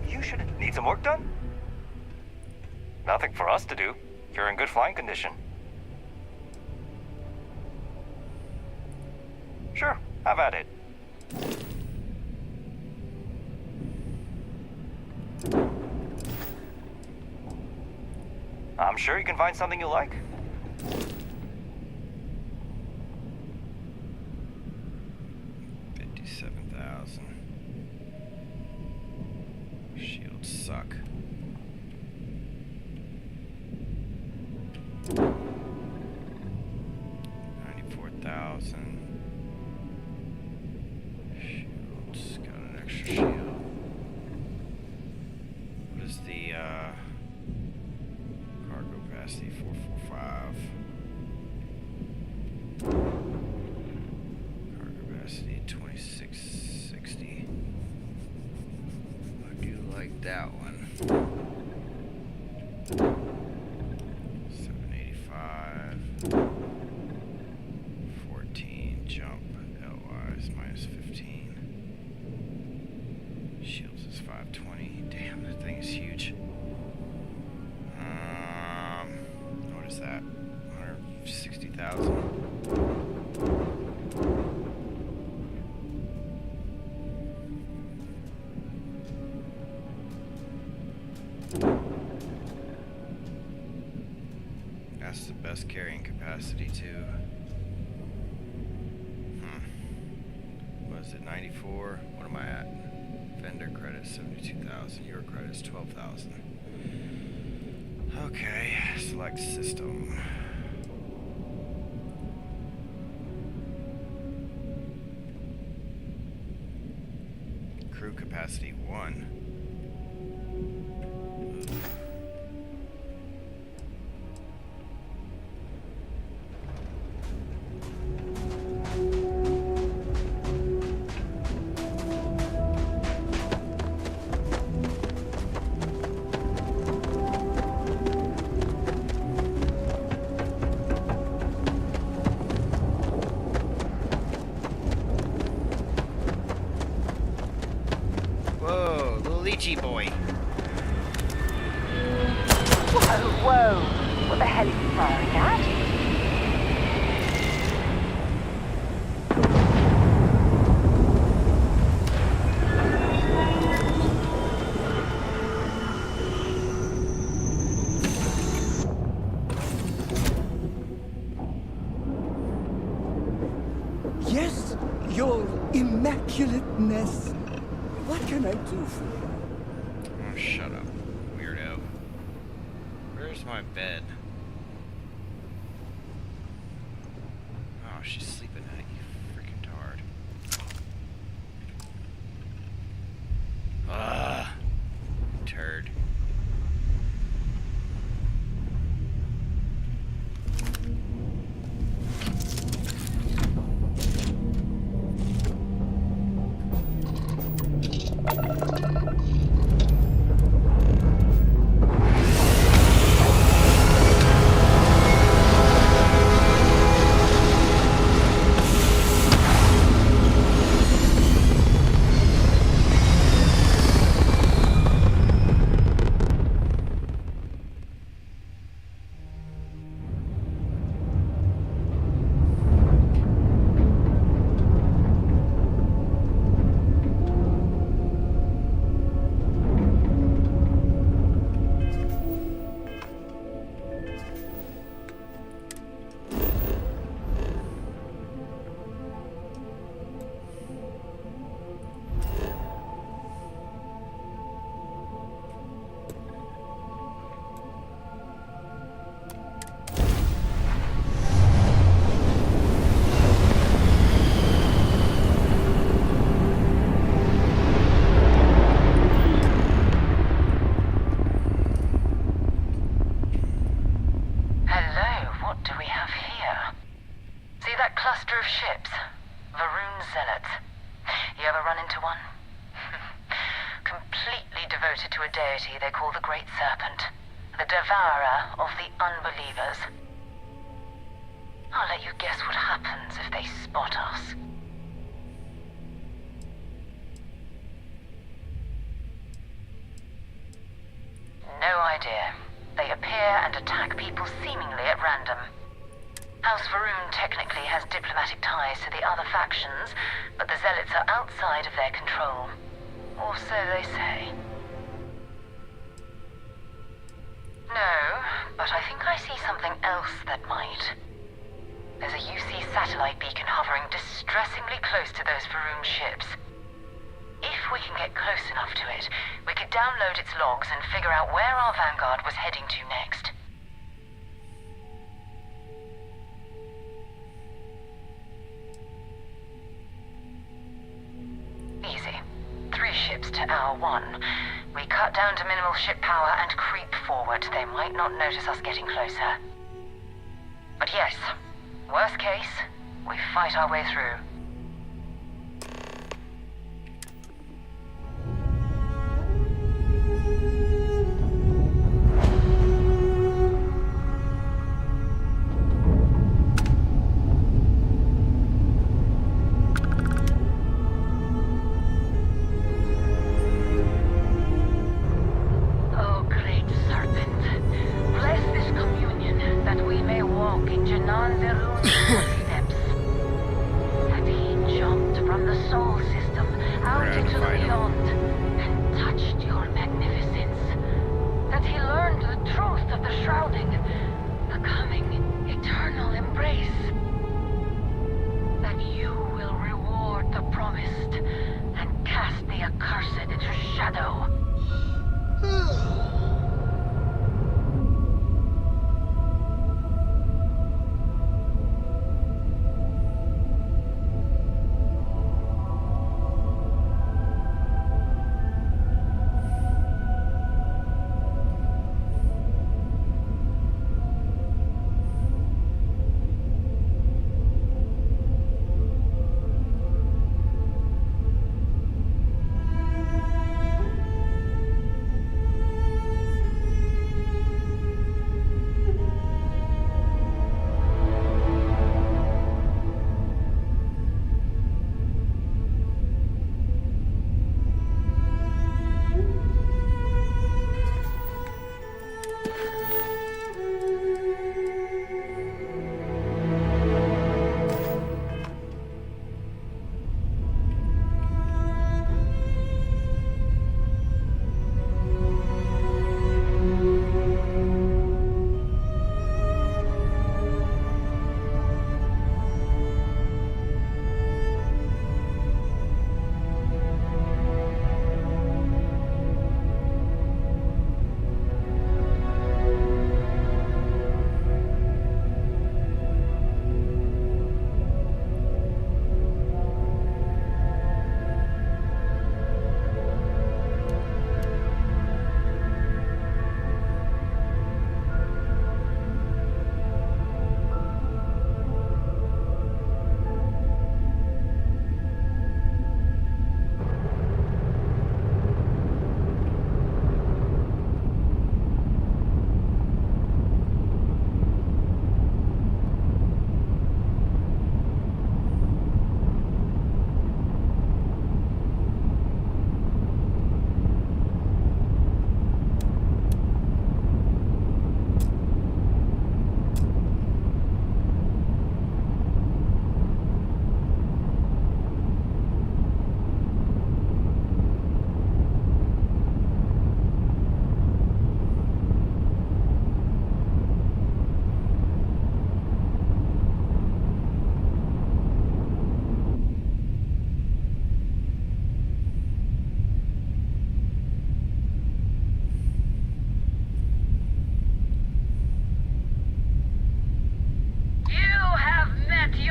D: You shouldn't need some work done? Nothing for us to do. You're in good flying condition. Sure, have at it. I'm sure you can find something you like.
B: Shields suck. $94,000. Shields got an extra shield. What is the cargo capacity? 445. Cargo capacity 2660. I do like that one. 785. 14 jump. LY's minus 15. Shields is 520. Damn, that thing is huge. What is that? 160,000. That's the best carrying capacity too. What is it, 94? What am I at? Vendor credit 72,000. Your credit is 12,000. Okay, select system. Crew capacity 1. Whoa, little lychee boy.
T: Whoa, whoa. What the hell is he firing at?
J: Yes, your immaculateness. What can I do for you?
B: Oh, shut up, weirdo. Where's my bed? Oh, she's sleeping at you, freaking tard. Ah, turd.
T: devoted to a deity they call the Great Serpent, the devourer of the unbelievers. I'll let you guess what happens if they spot us. No idea. They appear and attack people seemingly at random. House Varun technically has diplomatic ties to the other factions, but the Zealots are outside of their control. Or so they say. No, but I think I see something else that might. There's a UC satellite beacon hovering distressingly close to those Varun ships. If we can get close enough to it, we could download its logs and figure out where our vanguard was heading to next. Easy. 3 ships to our 1. We cut down to minimal ship power and creep forward. They might not notice us getting closer. But yes, worst case, we fight our way through.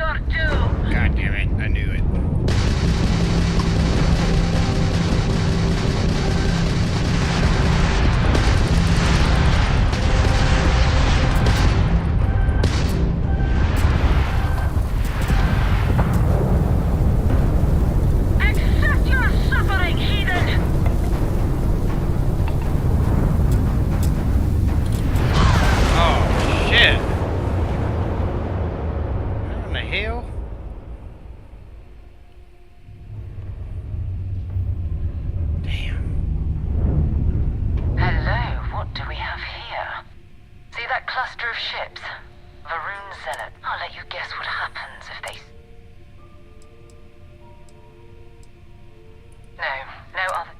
T: your doom!
B: God damn it, I knew it.
T: Accept your suffering, heathen!
B: Oh, shit. How in the hell?
T: Hello, what do we have here? See that cluster of ships? Varun Zealot. I'll let you guess what happens if they... No other...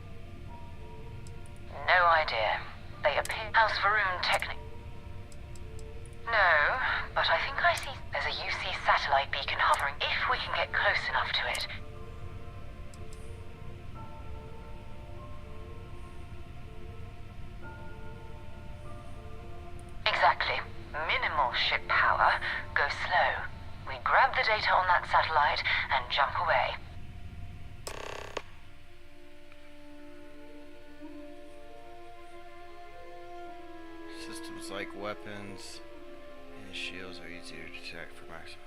T: No idea. They appear... House Varun technic... No, but I think I see... There's a UC satellite beacon hovering. If we can get close enough to it... Exactly. Minimal ship power. Go slow. We grab the data on that satellite and jump away.
B: Systems like weapons and shields are easier to detect for Maximus.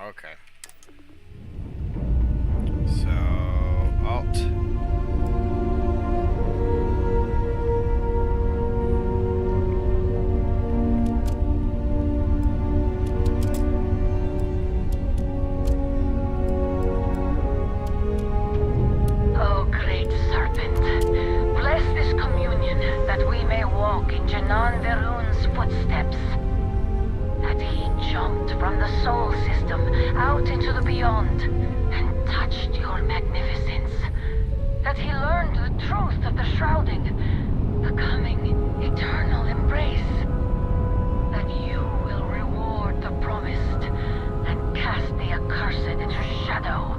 B: Okay. So, Alt.
T: Oh, great serpent, bless this communion that we may walk in Janan Verun's footsteps. That he jumped from the soul system out into the beyond and touched your magnificence. That he learned the truth of the shrouding, the coming eternal embrace. That you will reward the promised and cast the accursed into shadow.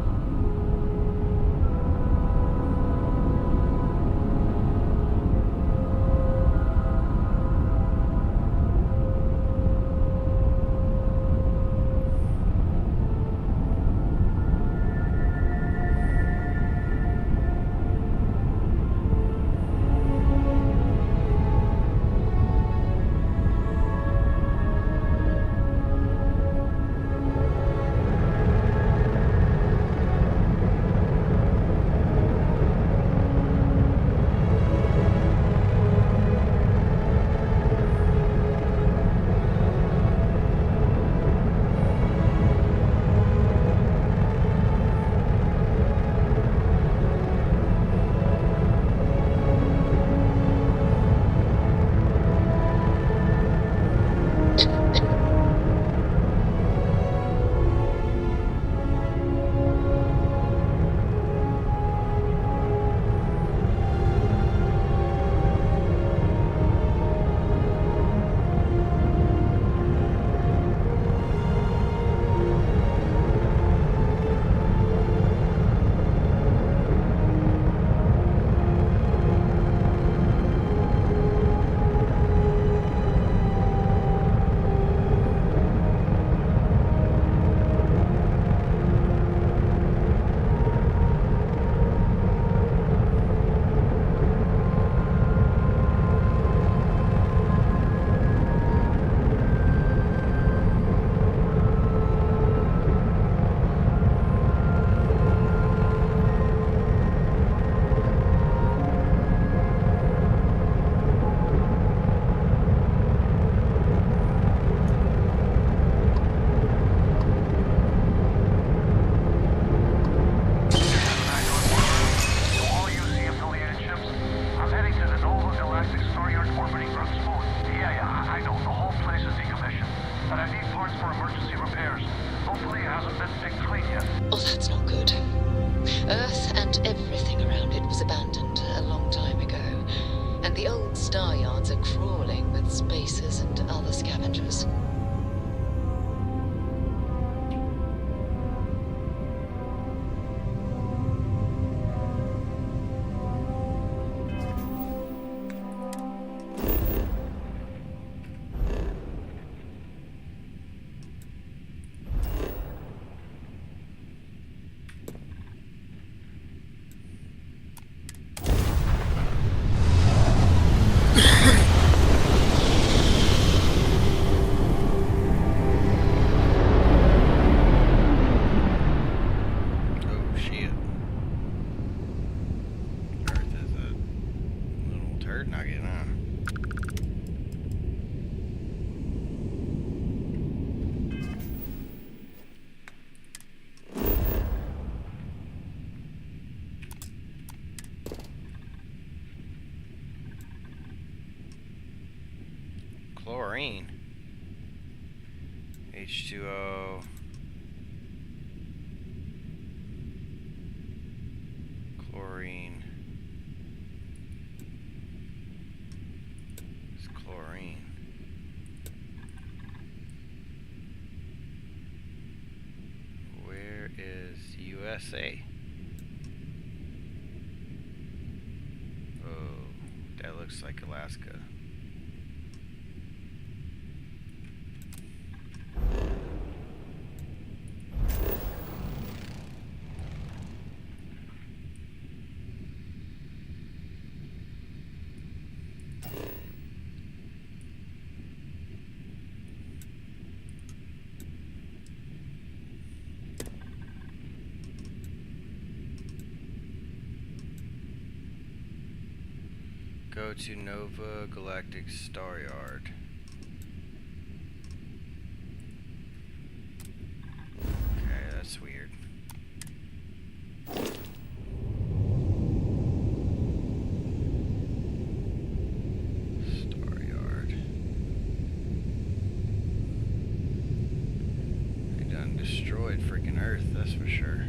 B: chlorine. H2O. Chlorine. It's chlorine. Where is USA? Oh, that looks like Alaska. Go to Nova Galactic Star Yard. Okay, that's weird. Star Yard. They done destroyed freaking Earth, that's for sure.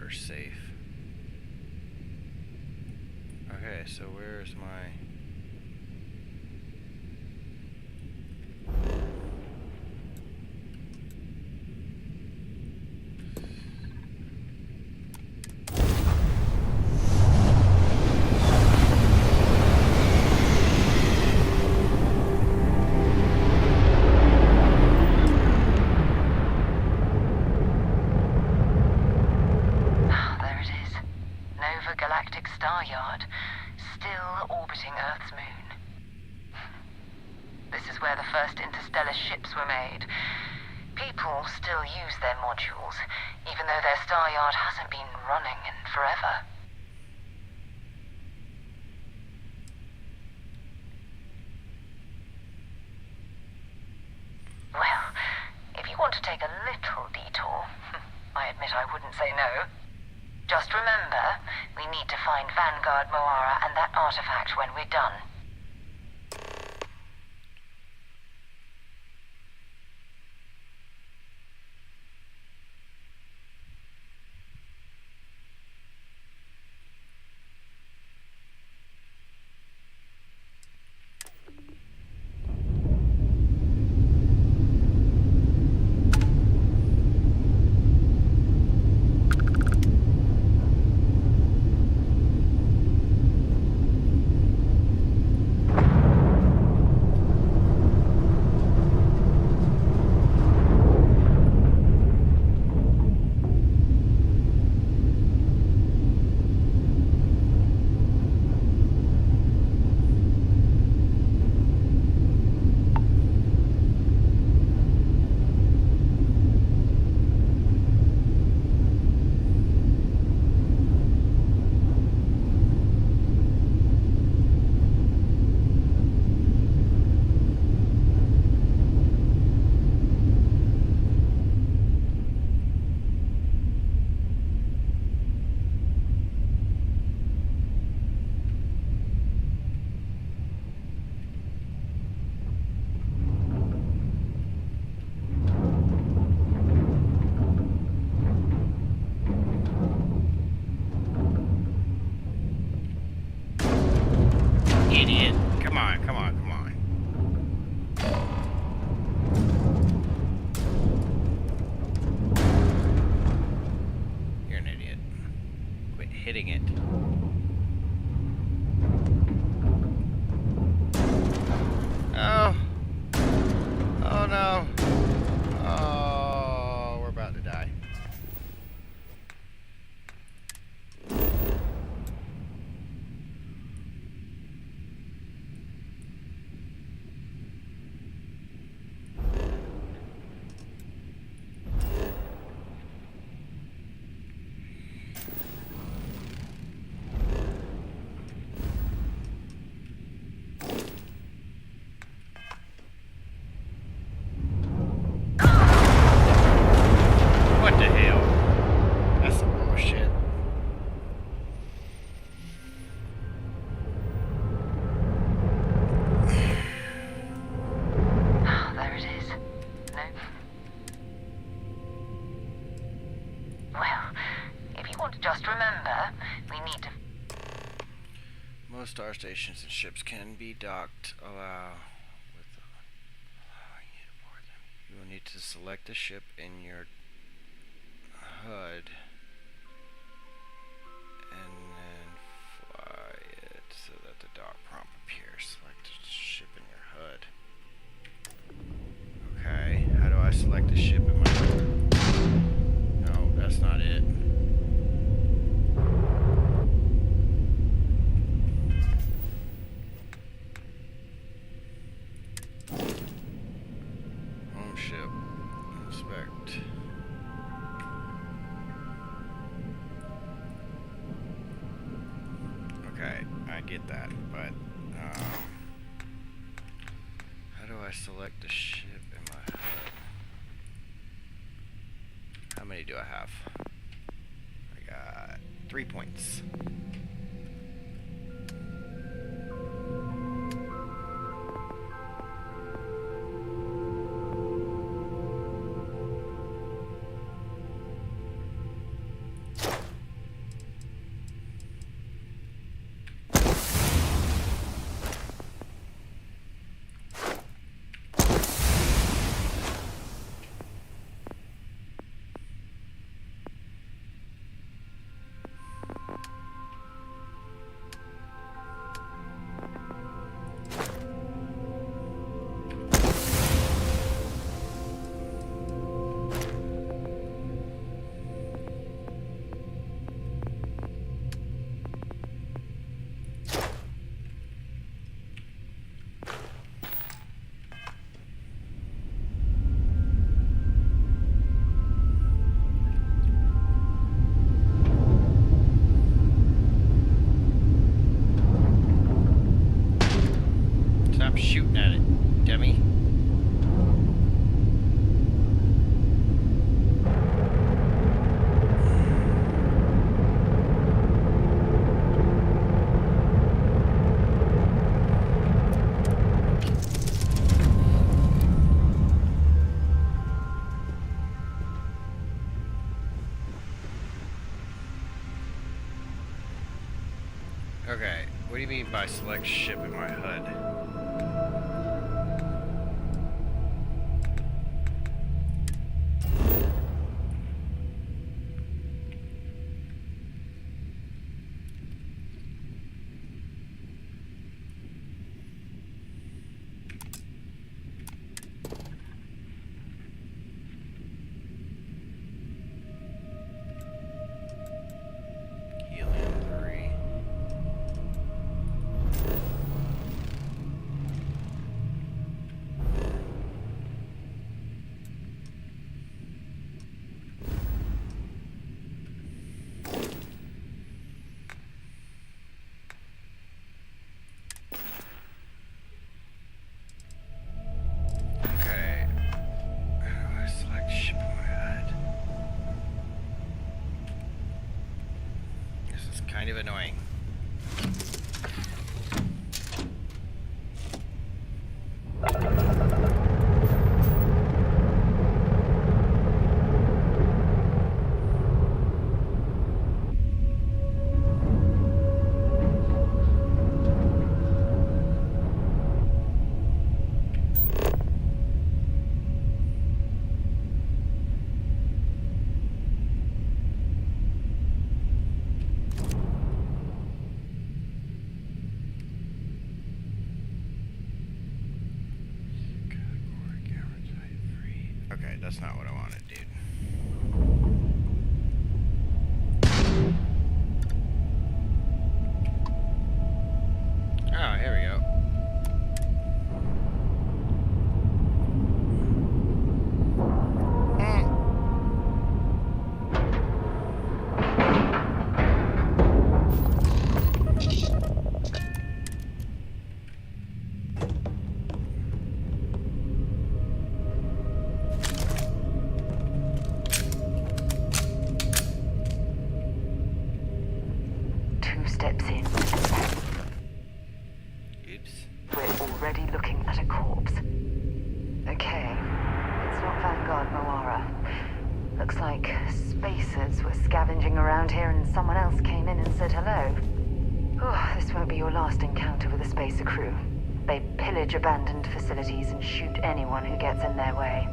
B: Safe. Okay, so where's my...
T: Just remember, we need to...
B: Most star stations and ships can be docked. Allowing you to board them. You will need to select a ship in your HUD and then fly it so that the dock prompt appears. Select a ship in your HUD. Okay, how do I select a ship in my HUD? No, that's not it. Home ship. Inspect. Okay, I get that, but how do I select a ship in my HUD? How many do I have? I got 3 points. Stop shooting at it, dummy. Okay, what do you mean by select ship in my HUD? Kind of annoying. Okay, that's not what I wanted, dude. Oh, here we go.
T: Steps in.
B: Oops.
T: We're already looking at a corpse. Okay, it's not Vanguard Moara. Looks like spacers were scavenging around here and someone else came in and said hello. Oh, this won't be your last encounter with a spacer crew. They pillage abandoned facilities and shoot anyone who gets in their way.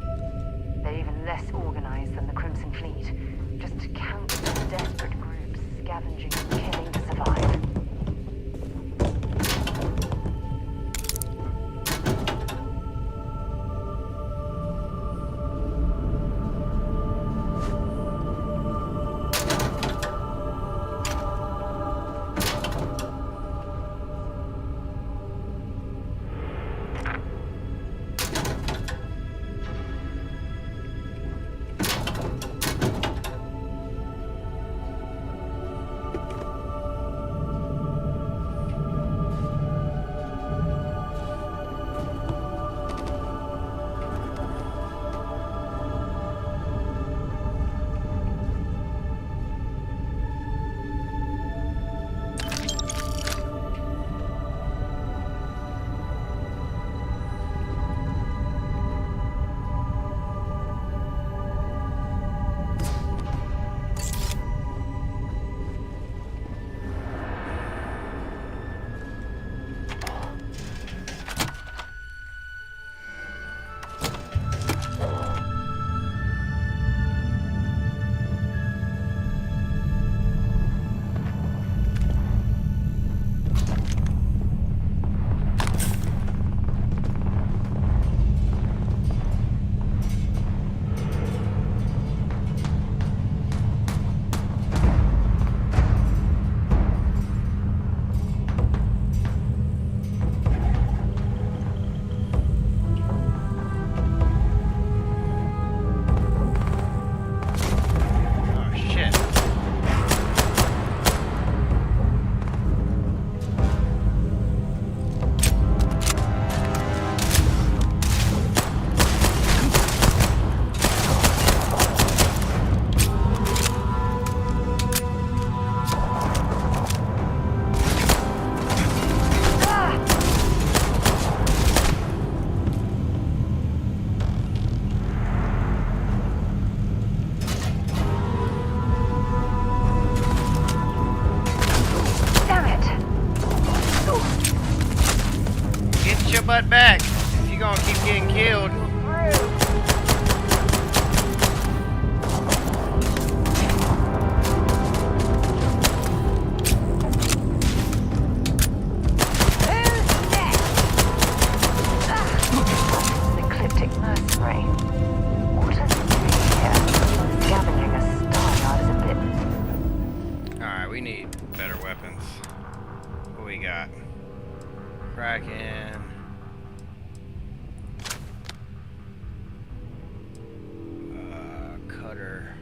T: They're even less organized than the Crimson Fleet. Just countless desperate groups scavenging and killing to survive.
B: Butt back if you're gonna keep getting killed.
T: An ecliptic mercenary. What does it do here? Scavenging a star is a bit.
B: Alright, we need better weapons. What we got? Kraken. Cutter.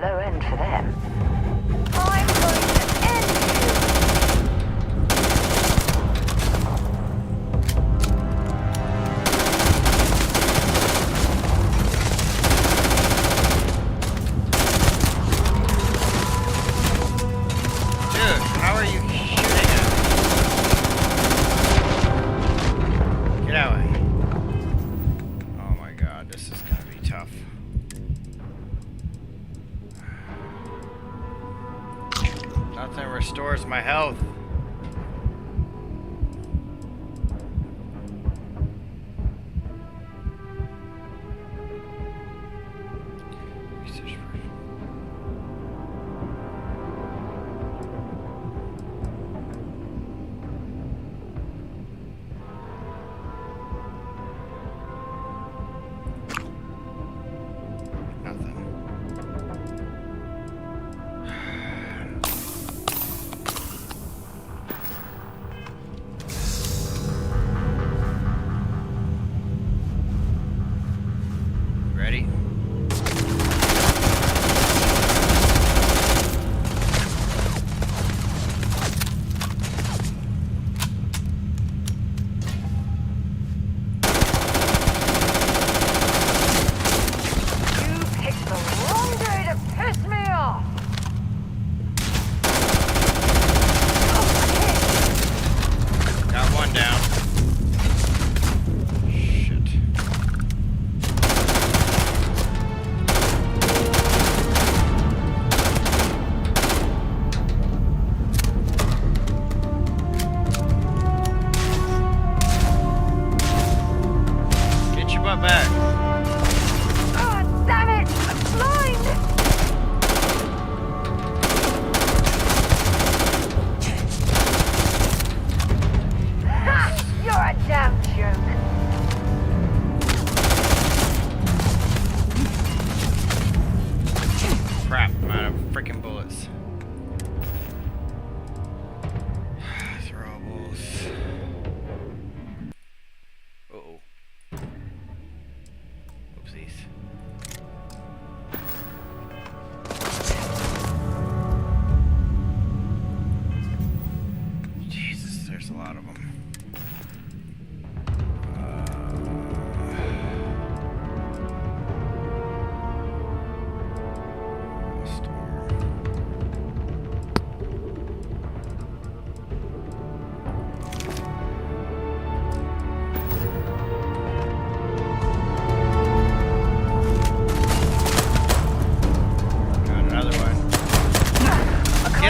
T: Low end for them. I'm going to end
B: Dude, how are you shooting at me? Get out of here. Oh my god, this is gonna be tough. Nothing restores my health.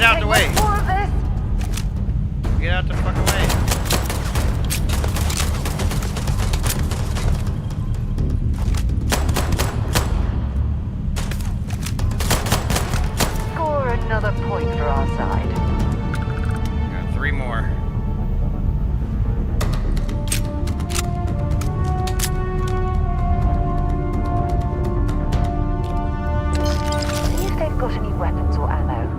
B: out the way.
T: More of this.
B: Get out the fucking way.
T: Score another point for our side.
B: Got 3 more.
T: See if they've got any weapons or ammo.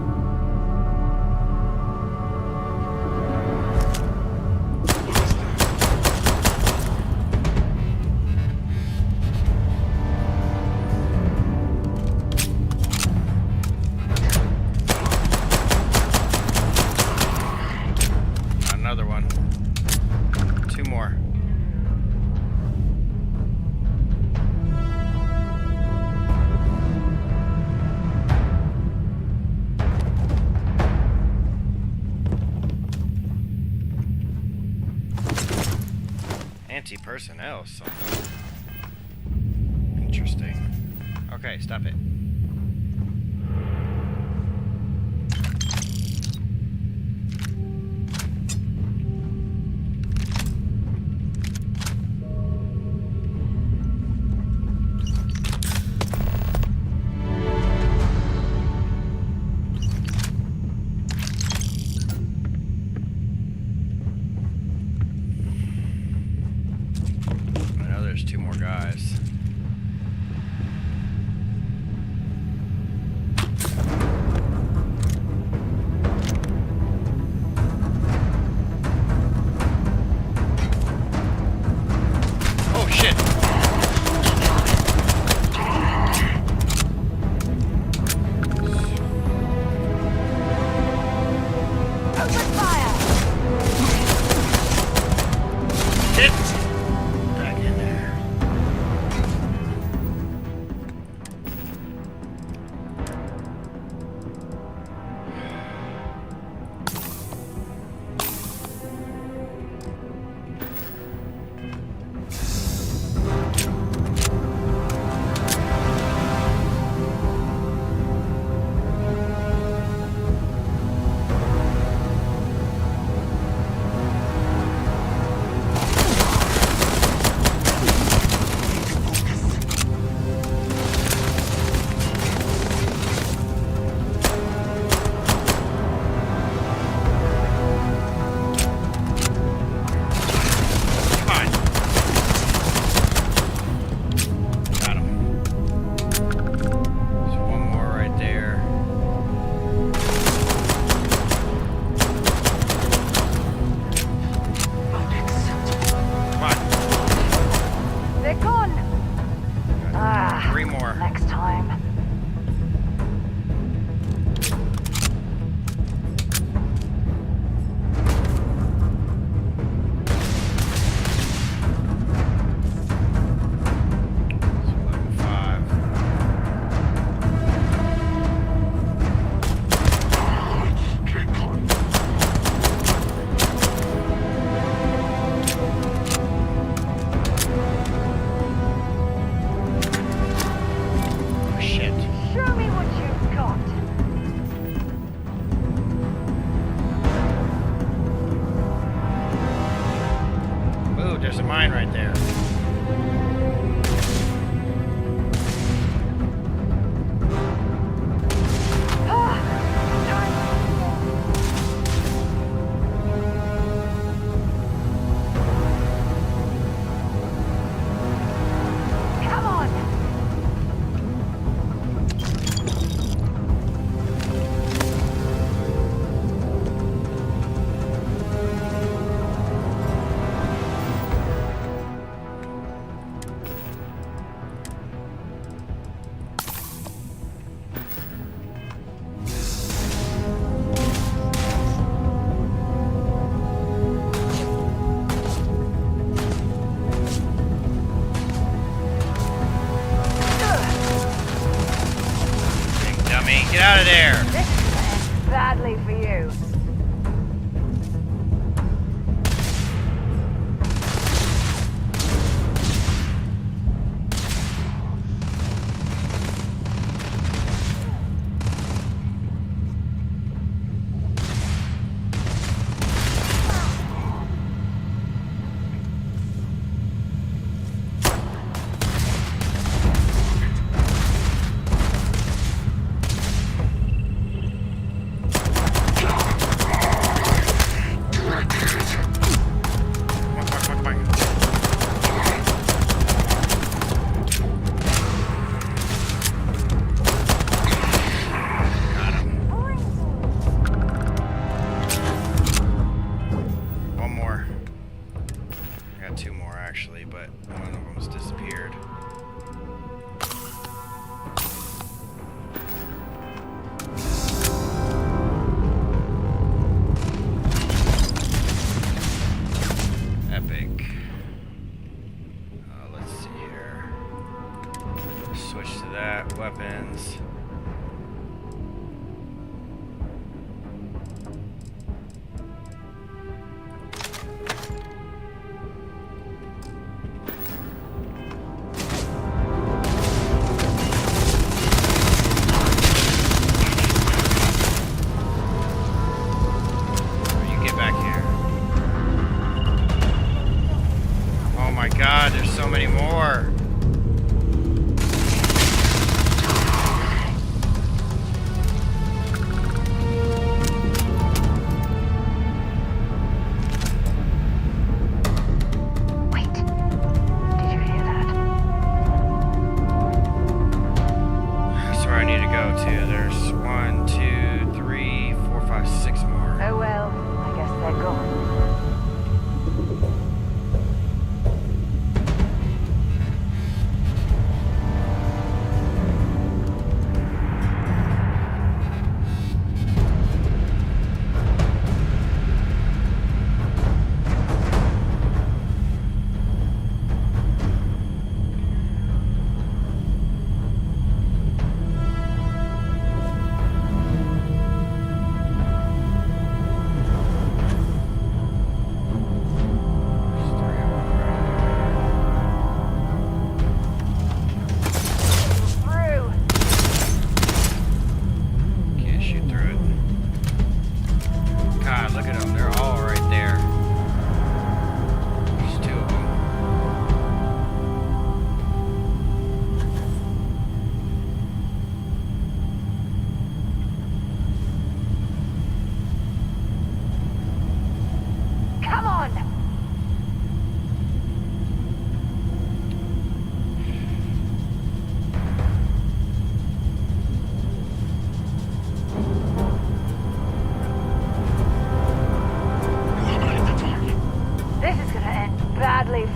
B: Another one. 2 more. Anti-personnel something. Interesting. Okay, stop it. I know there's 2 more guys. Oh shit!
T: Open fire!
B: Get back in there. Got him. There's 1 more right there. Come on.
T: They're gone! Ah,
B: 3 more.
T: next time.
B: Level 5. Oh shit.
T: Show me what you've got.
B: Ooh, there's a mine right there.
T: Come on!
B: Big dummy, get out of there!
T: This is badly for you.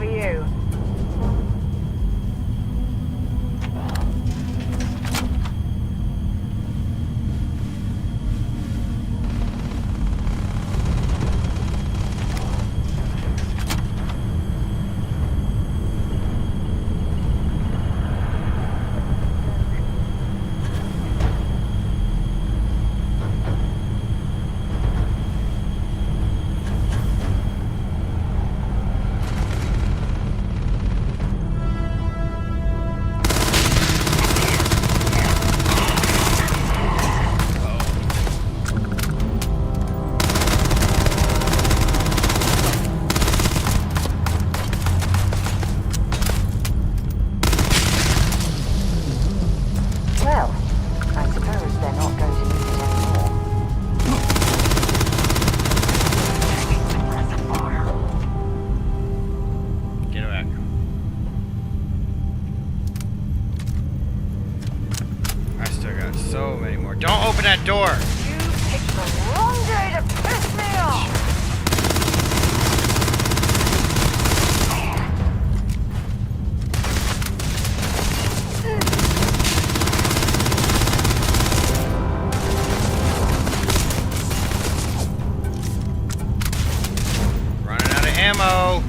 T: for you.
B: So many more. Don't open that door!
T: You picked the wrong day to piss me off!
B: Running out of ammo!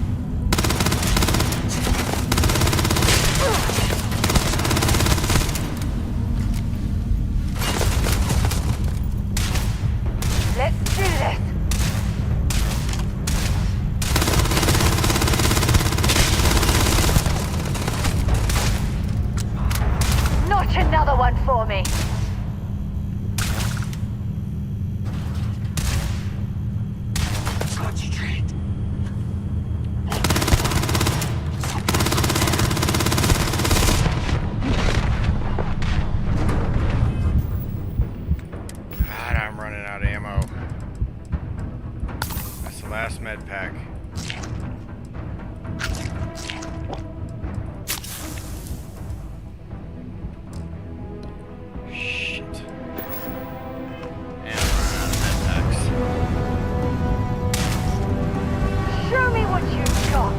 T: Let's do this! Notch another one for me!
B: God, I'm running out of ammo. That's the last med pack. Shit. And I'm running out of med packs.
T: Show me what you've got!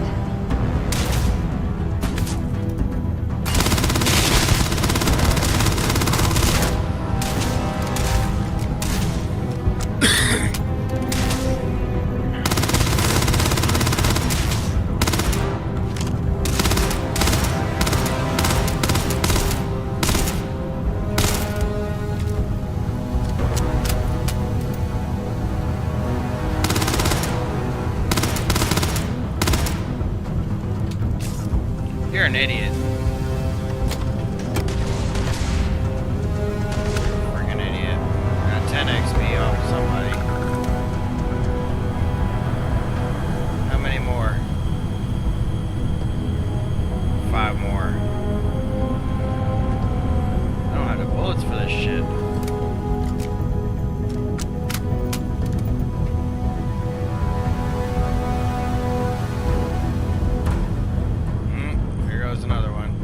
B: You're an idiot. Freaking idiot. Got 10 XP off somebody. How many more? 5 more. I don't have the bullets for this shit. Here goes another one.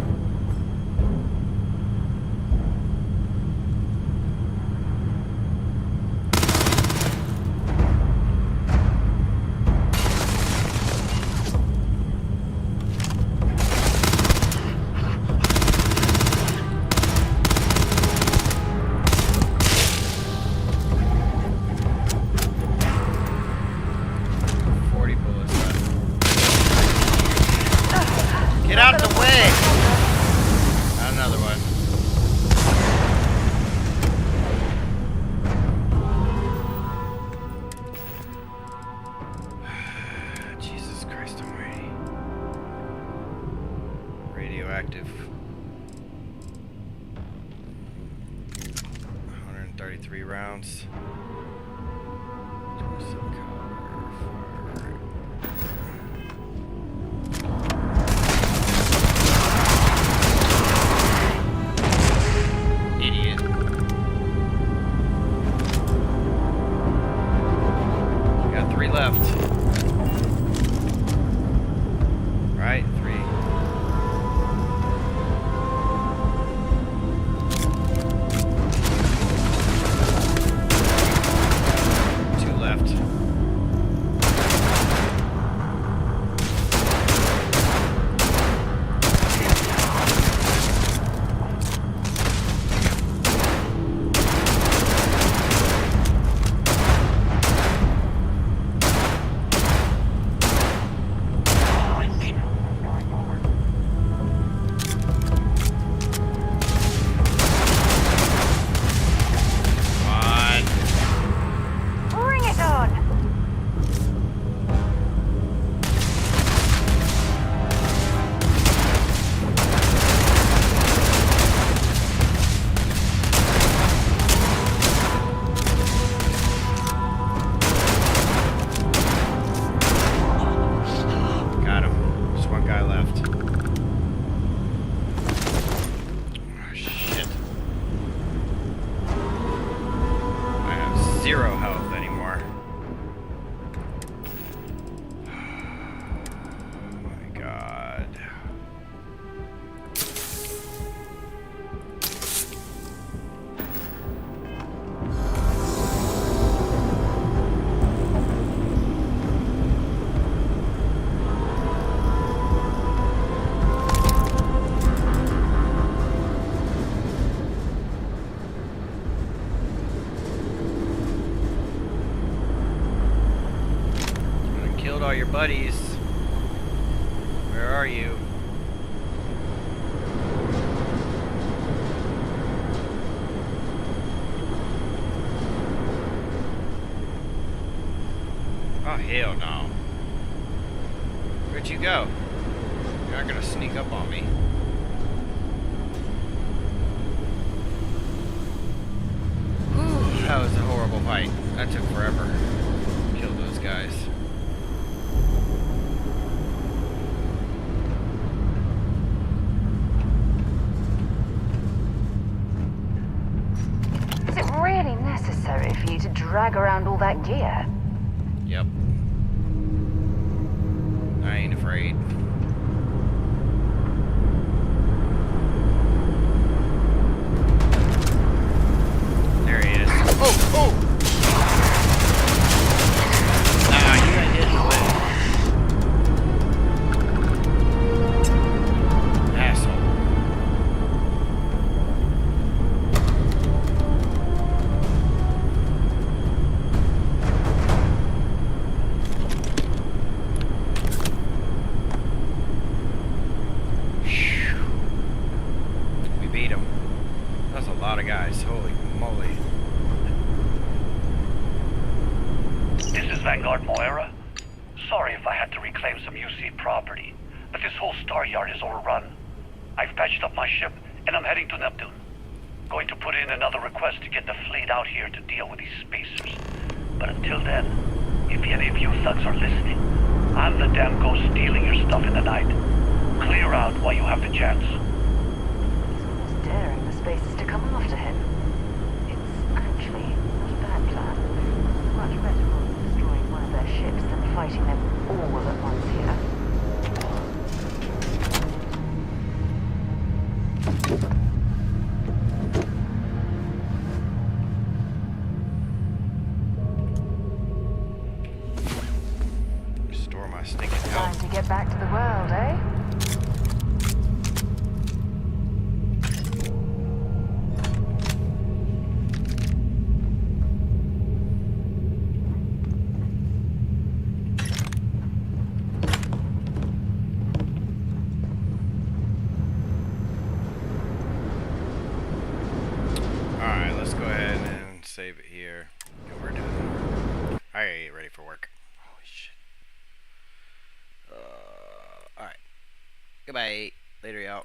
B: Get out of the way! Another one. Jesus Christ almighty. Radioactive. 133 rounds. Idiot. Got 3 left. Right? 3. Left. health anymore. Oh my god. All your buddies. Where are you? Oh hell no. Where'd you go? You're not gonna sneak up on me. Ooh, that was a horrible fight. That took forever. Killed those guys.
T: Necessary for you to drag around all that gear?
B: Yep. I ain't afraid. There he is. Oh! Oh! Nah, you got hit in the leg. Asshole. Guys, holy moly.
I: This is Vanguard Moira. Sorry if I had to reclaim some UC property, but this whole star yard is overrun. I've patched up my ship, and I'm heading to Neptune. Going to put in another request to get the fleet out here to deal with these spacers. But until then, if any of you thugs are listening, I'm the damn ghost stealing your stuff in the night. Clear out while you have the chance.
T: Daring the spacers to come after him. It's actually not a bad plan. Much better off destroying one of their ships than fighting them all at once here.
B: Restore my stinking health.
T: Time to get back to the world, eh?
B: Save it here, and we're done. Alright, ready for work. Holy shit. Alright. Goodbye. Later, y'all.